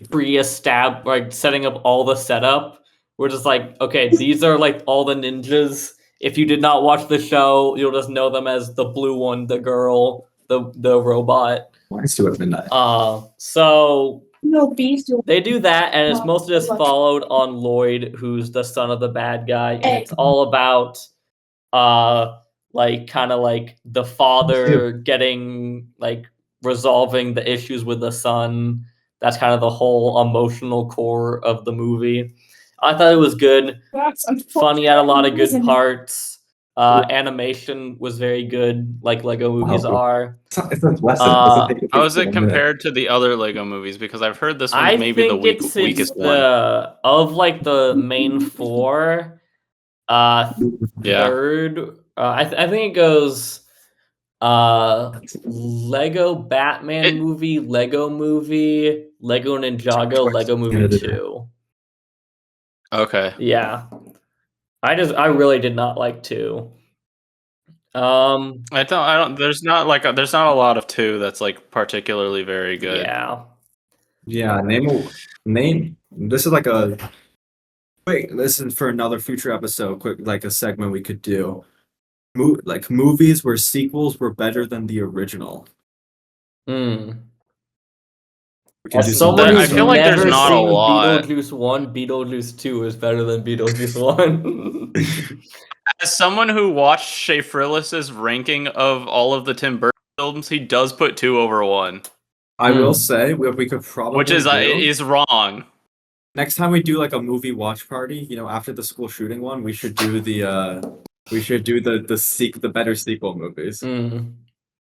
S1: pre-estab like setting up all the setup. We're just like, okay, these are like all the ninjas. If you did not watch the show, you'll just know them as the blue one, the girl, the robot.
S3: Why is 2 at midnight?
S1: So
S4: No, bees do.
S1: they do that, and it's mostly just followed on Lloyd, who's the son of the bad guy, and it's all about like kind of like the father getting like resolving the issues with the son. That's kind of the whole emotional core of the movie. I thought it was good, funny, had a lot of good parts. Animation was very good, like Lego movies are.
S3: It's not less than
S2: How is it compared to the other Lego movies? Because I've heard this one's
S1: I
S2: maybe the
S1: think it's
S2: weakest one.
S1: the of like the main 4.
S2: Yeah.
S1: Third, I think it goes Lego Batman movie, Lego movie, Lego Ninjago, Lego movie 2.
S2: Okay.
S1: Yeah. I really did not like 2.
S2: I don't. There's not a lot of 2 that's like particularly very good.
S1: Yeah.
S3: Yeah, name. This is like a. Wait, listen for another future episode. Quick, like a segment we could do. Like movies where sequels were better than the original.
S1: Mm.
S3: We can
S1: As
S3: do
S1: someone
S3: something
S1: who's
S2: I feel like there's
S1: never
S2: not a
S1: seen
S2: lot.
S1: Beetlejuice 1, Beetlejuice 2 is better than Beetlejuice 1.
S2: As someone who watched Shea Frillis's ranking of all of the Tim Burton films, he does put 2 over 1,
S3: I will say what we could probably
S2: which is
S3: do.
S2: Wrong.
S3: Next time we do like a movie watch party, after the school shooting one, we should do the the better sequel movies.
S1: Mm.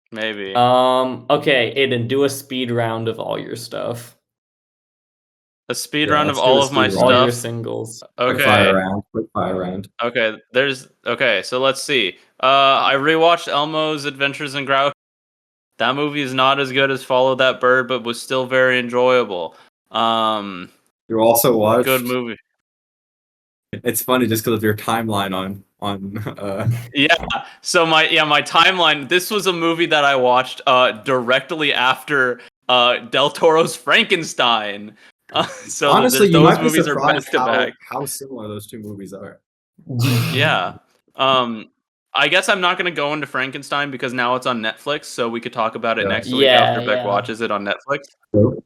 S2: Maybe.
S1: Okay, Aiden, do a speed round of all your stuff.
S2: A speed
S3: Yeah,
S2: round of
S3: let's do
S2: all
S3: a
S2: of my
S3: speed
S1: All
S3: round.
S1: your
S2: stuff.
S1: singles.
S3: Quick fire round.
S2: Okay, so let's see. I rewatched Elmo's Adventures in Grouch. That movie is not as good as Follow That Bird, but was still very enjoyable.
S3: You also watched.
S2: Good movie.
S3: It's funny just because of your timeline on.
S2: Yeah. So my timeline. This was a movie that I watched directly after Del Toro's Frankenstein. So
S3: Honestly, you
S2: those
S3: might be
S2: movies are
S3: surprised
S2: back to back.
S3: how similar those 2 movies are.
S2: Yeah. I guess I'm not gonna go into Frankenstein because now it's on Netflix, so we could talk about it
S3: Yeah.
S2: next week after Beck watches it on Netflix.
S3: True.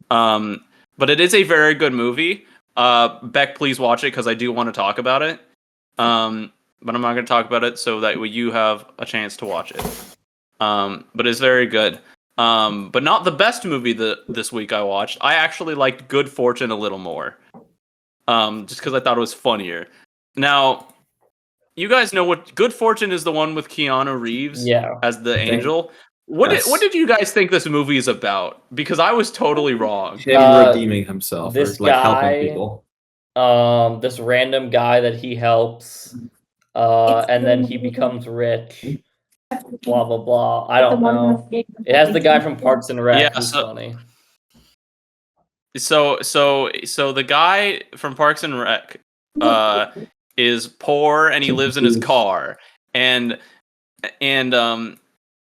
S2: But it is a very good movie. Beck, please watch it because I do want to talk about it. But I'm not gonna talk about it so that you have a chance to watch it. But it's very good. But not the best movie this week I watched. I actually liked Good Fortune a little more. Just because I thought it was funnier. Now, you guys know what Good Fortune is, the one with Keanu Reeves as the angel. What did you guys think this movie is about? Because I was totally wrong.
S3: Him redeeming himself,
S1: this
S3: or like helping
S1: guy,
S3: people.
S1: This random guy that he helps, and then he becomes rich. Blah blah blah. I don't know. It has the guy from Parks and Rec who's funny.
S2: So the guy from Parks and Rec is poor and he lives in his car, and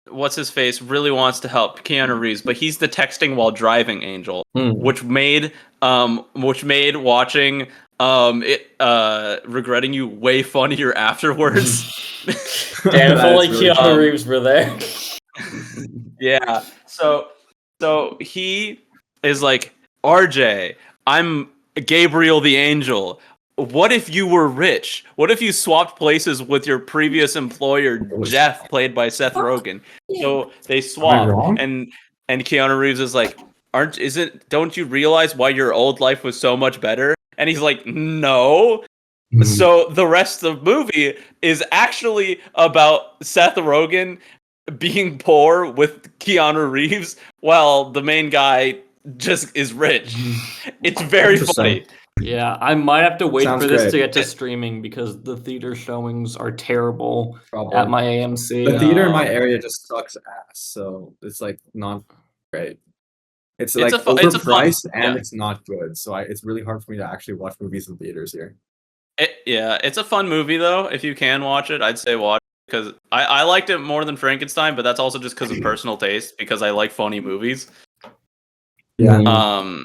S2: what's his face really wants to help Keanu Reeves, but he's the texting while driving angel, which made watching Regretting You way funnier afterwards.
S1: Damn, if only Keanu Reeves were there.
S2: Yeah. So he is like, RJ, I'm Gabriel the Angel. What if you were rich? What if you swapped places with your previous employer, Jeff, played by Seth Rogen? So they swap, and Keanu Reeves is like, don't you realize why your old life was so much better? And he's like, no. So the rest of the movie is actually about Seth Rogen being poor with Keanu Reeves while the main guy just is rich. It's very funny.
S1: Yeah, I might have to wait
S3: Sounds
S1: for this
S3: great.
S1: to get to streaming because the theater showings are terrible at my AMC.
S3: The theater in my area just sucks ass, so it's like not great. It's
S2: It's
S3: like
S2: a fu- it's a fun-
S3: overpriced and
S2: yeah.
S3: it's not good. So it's really hard for me to actually watch movies in theaters here.
S2: It's a fun movie though. If you can watch it, I'd say watch it because I liked it more than Frankenstein, but that's also just because of personal taste because I like funny movies.
S3: Yeah.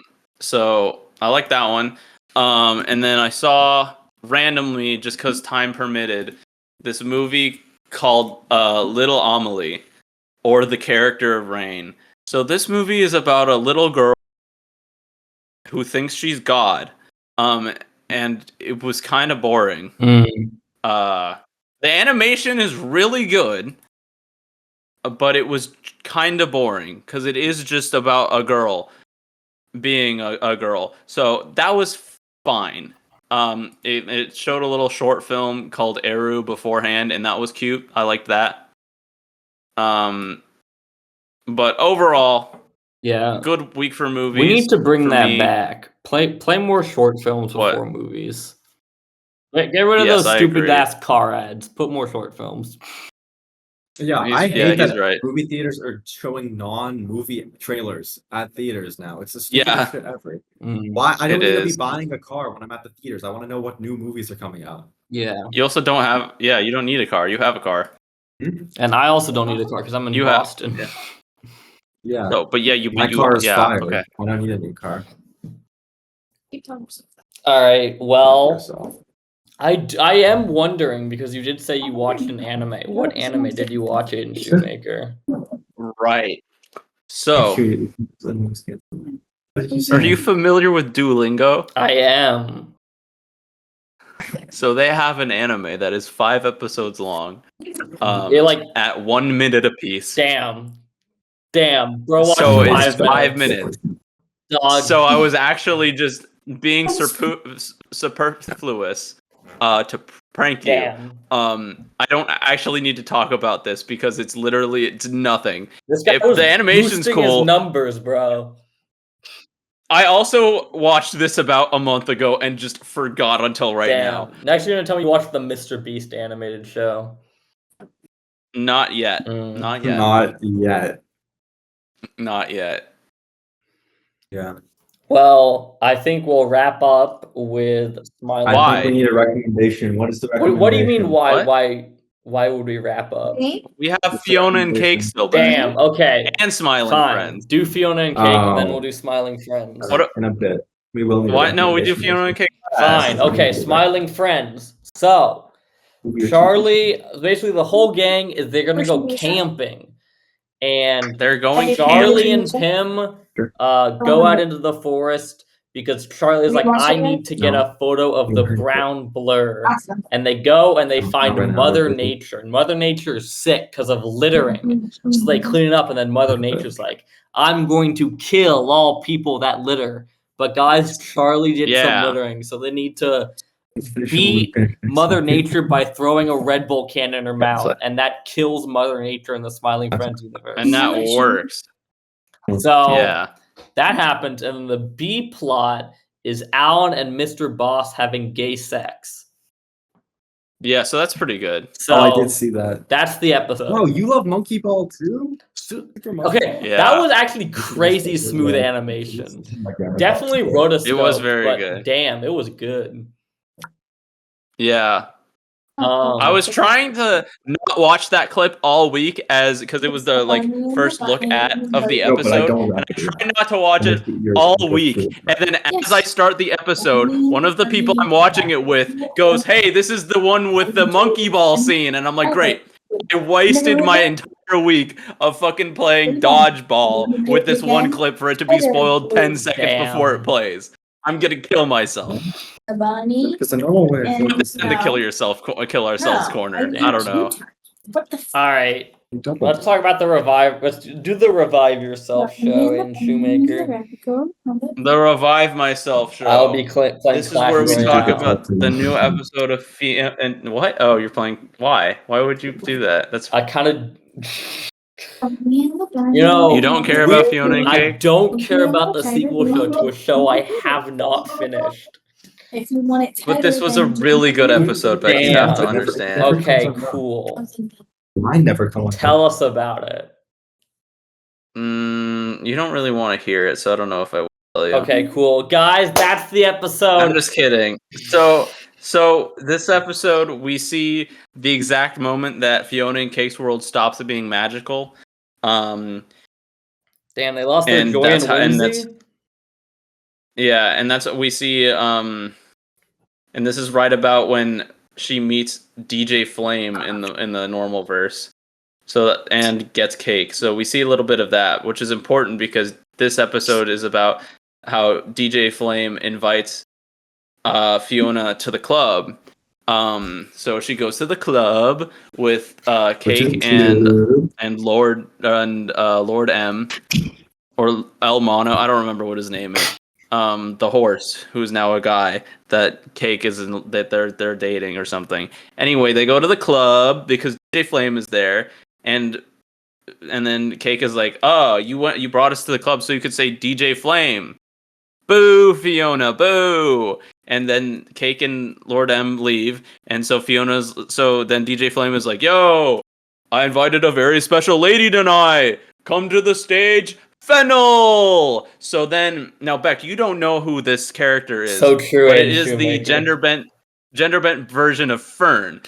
S2: So I like that one. And then I saw randomly, just because time permitted, this movie called Little Amelie, or The Character of Rain. So this movie is about a little girl who thinks she's God. And it was kind of boring. The animation is really good, but it was kind of boring because it is just about a girl being a girl. So that was fine. It showed a little short film called Eru beforehand, and that was cute. I liked that. But overall,
S1: Yeah.
S2: good week for movies.
S1: We need to bring
S2: for
S1: that
S2: me.
S1: back. Play more short films
S2: What?
S1: before movies. Get rid of
S2: Yes,
S1: those
S2: I
S1: stupid
S2: agree.
S1: ass car ads. Put more short films.
S3: Yeah,
S2: He's-
S3: I
S2: yeah,
S3: hate
S2: he's
S3: that
S2: right.
S3: movie theaters are showing non-movie trailers at theaters now. It's the stupidest
S2: Yeah.
S3: shit ever.
S1: Mm,
S3: Why? I don't
S2: It
S3: need to be
S2: is.
S3: buying a car when I'm at the theaters. I want to know what new movies are coming out.
S1: yeah.
S2: You also don't have. Yeah, you don't need a car. You have a car.
S1: And I also don't need a car because I'm in
S2: You have-
S1: Boston.
S2: yeah.
S3: Yeah,
S2: So, but yeah, you.
S3: my
S2: you,
S3: car is
S2: yeah,
S3: fire.
S2: Okay.
S3: I don't need a new car.
S1: All right. Well,
S3: Yourself.
S1: I am wondering because you did say you watched an anime. What anime did you watch in Shoemaker?
S2: Right. So, are you familiar with Duolingo?
S1: I am.
S2: So they have an anime that is 5 episodes long,
S1: It, like,
S2: at 1 minute apiece.
S1: damn, bro.
S2: So
S1: watched
S2: it's 5 minutes.
S1: Dog.
S2: So I was actually just being superfluous to prank you.
S1: Damn.
S2: I don't actually need to talk about this because it's nothing.
S1: This guy
S2: If
S1: was
S2: the animation's
S1: boosting
S2: cool-
S1: his numbers, bro.
S2: I also watched this about a month ago and just forgot until right now.
S1: Damn. Next, you're gonna tell me you watched the Mr. Beast animated show.
S2: Not yet.
S1: Mm.
S2: Not yet.
S3: Not yet.
S2: Not yet.
S3: Yeah.
S1: Well, I think we'll wrap up with Smiling.
S2: Why?
S3: I think we need a recommendation. What is the recommendation?
S1: What do you mean? Why?
S2: What?
S1: Why would we wrap up?
S2: We have Fionna and Cake still back.
S1: Damn. Okay.
S2: And Smiling
S1: Fine.
S2: Friends.
S1: Do Fiona and Cake, and then
S3: Oh.
S1: we'll do Smiling Friends.
S2: What
S3: In a bit. We will need a
S2: What? No, we do
S3: recommendation.
S2: Fionna and Cake.
S1: Fine. Okay. Smiling Friends. So Charlie, basically the whole gang they're gonna go camping, and
S2: They're going
S1: Charlie
S2: camping.
S1: and Tim go out into the forest because Charlie's like, I need to get a photo of the brown blur. And they go and they find Mother Nature. And Mother Nature is sick because of littering. So they clean it up, and then Mother Nature's like, I'm going to kill all people that litter. But guys, Charlie did some
S2: Yeah.
S1: littering, so they need to beat Mother Nature by throwing a Red Bull can in her mouth, and that kills Mother Nature in the Smiling Friends universe.
S2: And that works.
S1: So
S2: Yeah.
S1: that happened, and then the B plot is Alan and Mr. Boss having gay sex.
S2: Yeah, so that's pretty good.
S1: So
S3: I did see that.
S1: that's the episode.
S3: Oh, you love Monkey Ball too?
S1: Okay,
S2: Yeah.
S1: that was actually crazy smooth animation. Definitely rotoscope.
S2: It was very
S1: but
S2: good.
S1: Damn, it was good.
S2: Yeah. I was trying to not watch that clip all week because it was the first look at of the
S3: No, but I
S2: episode.
S3: don't
S2: And I
S3: like it.
S2: try not to watch it all week. And then as I start the episode, one of the people I'm watching it with goes, "Hey, this is the one with the monkey ball scene." And I'm like, "Great." I wasted my entire week of fucking playing dodgeball with this one clip for it to be spoiled 10 seconds before it
S1: Damn.
S2: plays. I'm gonna kill myself.
S3: Because the normal way
S2: I'm gonna send the kill ourselves corner. I don't know.
S1: All right, let's talk about the revive. Let's do the revive yourself show in Shoemaker.
S2: The Revive Myself show.
S1: I'll be playing.
S2: This is where we
S1: Clash
S2: talk
S1: Royale.
S2: about the new episode of and what? Oh, you're playing. Why? Why would you do that? That's
S1: I kind of, you know,
S2: you don't care about Fionna and
S1: I
S2: Cake.
S1: don't care about the sequel show to a show I have not finished.
S5: If you want it
S2: But this was a really good episode, but you have to understand.
S1: Okay, cool.
S3: I never come on.
S1: Tell us about it.
S2: You don't really want to hear it, so I don't know if I will tell you.
S1: Okay, cool. Guys, that's the episode.
S2: I'm just kidding. So this episode, we see the exact moment that Fionna and Cake's world stops at being magical.
S1: Damn, they lost their
S2: and
S1: joy
S2: that's
S1: and
S2: how- and
S1: whimsy.
S2: and that's what we see. And this is right about when she meets DJ Flame in the normal verse. So and gets Cake. So we see a little bit of that, which is important because this episode is about how DJ Flame invites Fionna to the club. So she goes to the club with Cake and Lord M or El Mono. I don't remember what his name is. The horse, who's now a guy that Cake that they're dating or something. Anyway, they go to the club because DJ Flame is there, and then Cake is like, "Oh, you brought us to the club so you could say DJ Flame." Boo, Fionna, boo. And then Cake and Lord M leave, and so then DJ Flame is like, "Yo, I invited a very special lady tonight. Come to the stage, Fennel." So then, now Beck, you don't know who this character is.
S1: So true,
S2: but it
S1: Ed
S2: is the
S1: Shoemaker.
S2: gender bent version of Fern.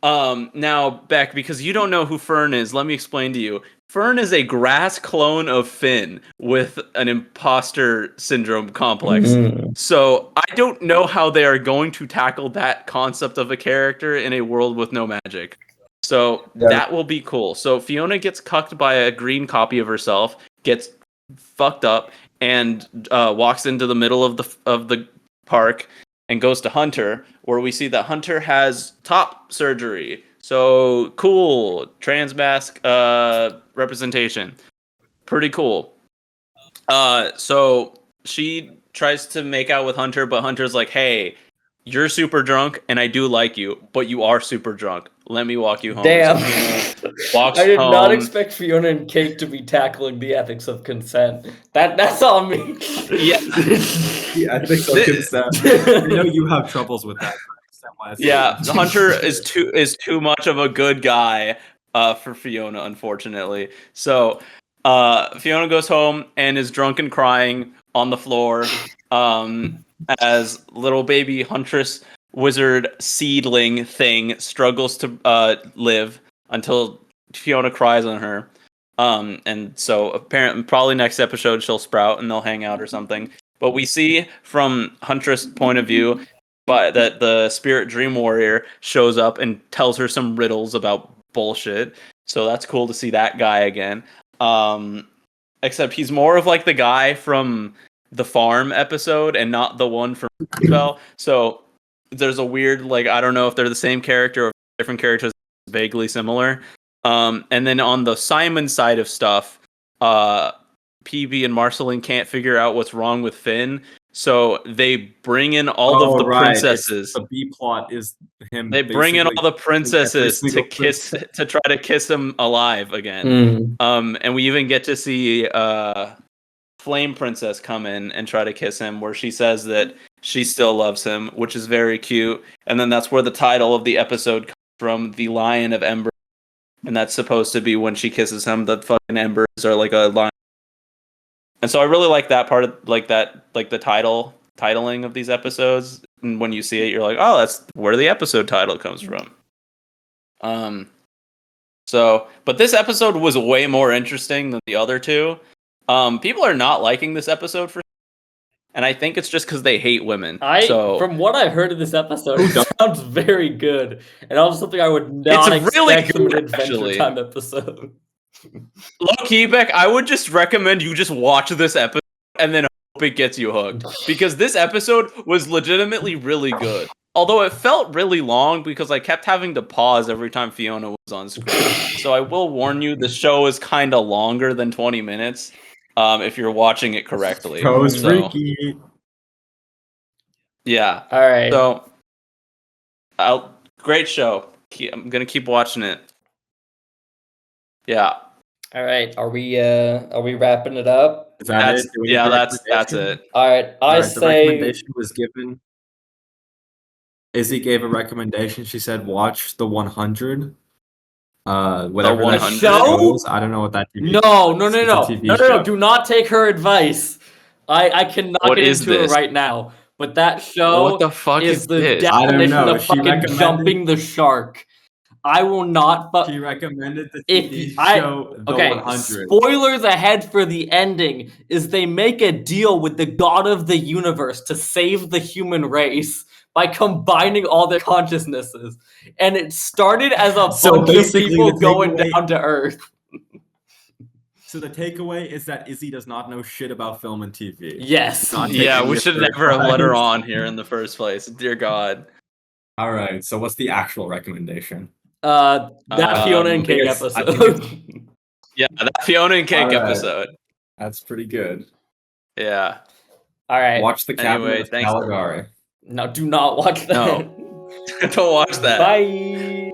S2: Now Beck, because you don't know who Fern is, let me explain to you. Fern is a grass clone of Finn with an imposter syndrome complex. So I don't know how they are going to tackle that concept of a character in a world with no magic. So that will be cool. So Fionna gets cucked by a green copy of herself, gets fucked up, and walks into the middle of the park and goes to Hunter, where we see that Hunter has top surgery. So cool, trans mask representation, pretty cool. So she tries to make out with Hunter, but Hunter's like, "Hey, you're super drunk, and I do like you, but you are super drunk. Let me walk you home."
S1: Damn.
S2: So walks
S1: I did not
S2: home.
S1: expect Fionna and Cake to be tackling the ethics of consent. That's on me.
S2: Yeah.
S3: The ethics of consent. I know you have troubles with that.
S2: Yeah, Hunter is too much of a good guy for Fionna, unfortunately. So Fionna goes home and is drunk and crying on the floor as little baby huntress wizard seedling thing struggles to live until Fionna cries on her. And so apparently probably next episode she'll sprout and they'll hang out or something. But we see from Huntress' point of view but that the spirit dream warrior shows up and tells her some riddles about bullshit. So that's cool to see that guy again. Except he's more of like the guy from the farm episode and not the one from Spell. So there's a weird, like, I don't know if they're the same character or different characters, vaguely similar. And then on the Simon side of stuff, PB and Marceline can't figure out what's wrong with Finn. So they bring in all of the princesses.
S3: The B plot is him.
S2: They bring in all the princesses to try to kiss him alive again. And we even get to see Flame Princess come in and try to kiss him, where she says that she still loves him, which is very cute. And then that's where the title of the episode comes from, The Lion of Ember. And that's supposed to be when she kisses him, the fucking embers are like a lion. And so I really like that part of like the titling of these episodes. And when you see it, you're like, oh, that's where the episode title comes from. But this episode was way more interesting than the other two. People are not liking this episode and I think it's just because they hate women.
S1: From what I heard of this episode, it sounds very good, and also something I would not expect from an Adventure Time episode.
S2: Low-key, Beck, I would just recommend you just watch this episode and then hope it gets you hooked. Because this episode was legitimately really good. Although it felt really long because I kept having to pause every time Fionna was on screen. So I will warn you, the show is kind of longer than 20 minutes if you're watching it correctly.
S3: Freaky.
S2: Yeah.
S1: All right.
S2: So, great show. I'm going to keep watching it. Yeah.
S1: All right, are we wrapping it up?
S3: Is that it?
S2: Yeah, that's it.
S1: All right, I
S3: The
S1: say
S3: recommendation was given. Izzy gave a recommendation. She said, "Watch the 100." whatever that
S2: 100?
S1: show?
S3: is. I don't know what that TV
S1: No.
S3: It's a TV show.
S1: Do not take her advice. I cannot
S2: What
S1: get
S2: is
S1: into it
S2: this?
S1: right now. But that show
S2: What the fuck is
S1: the
S2: this?
S3: I don't
S1: definition
S3: know.
S1: of
S3: She
S1: fucking
S3: recommended-
S1: jumping the shark. I will not
S3: She recommended the
S1: If
S3: TV
S1: I-
S3: show The
S1: Okay,
S3: 100.
S1: spoilers ahead for the ending is they make a deal with the god of the universe to save the human race by combining all their consciousnesses. And it started as a
S3: So
S1: bunch of
S3: basically,
S1: people
S3: the
S1: going
S3: takeaway-
S1: down to Earth.
S3: So the takeaway is that Izzy does not know shit about film and TV.
S1: Yes.
S3: Not
S2: Yeah,
S3: taking
S2: we
S3: this
S2: should
S3: very
S2: never have let her
S3: far.
S2: on here in the first place. Dear God.
S3: All right. So what's the actual recommendation?
S1: That Fionna and
S2: I
S1: Cake
S3: think it's- I think
S1: episode.
S2: Yeah, that Fionna and Cake
S3: Alright.
S2: episode.
S3: That's pretty good.
S2: Yeah.
S1: All right.
S3: Watch the Cabinet
S2: Anyway,
S3: of
S2: thanks,
S3: Caligari.
S1: No, do not watch that.
S2: Don't watch that.
S1: Bye.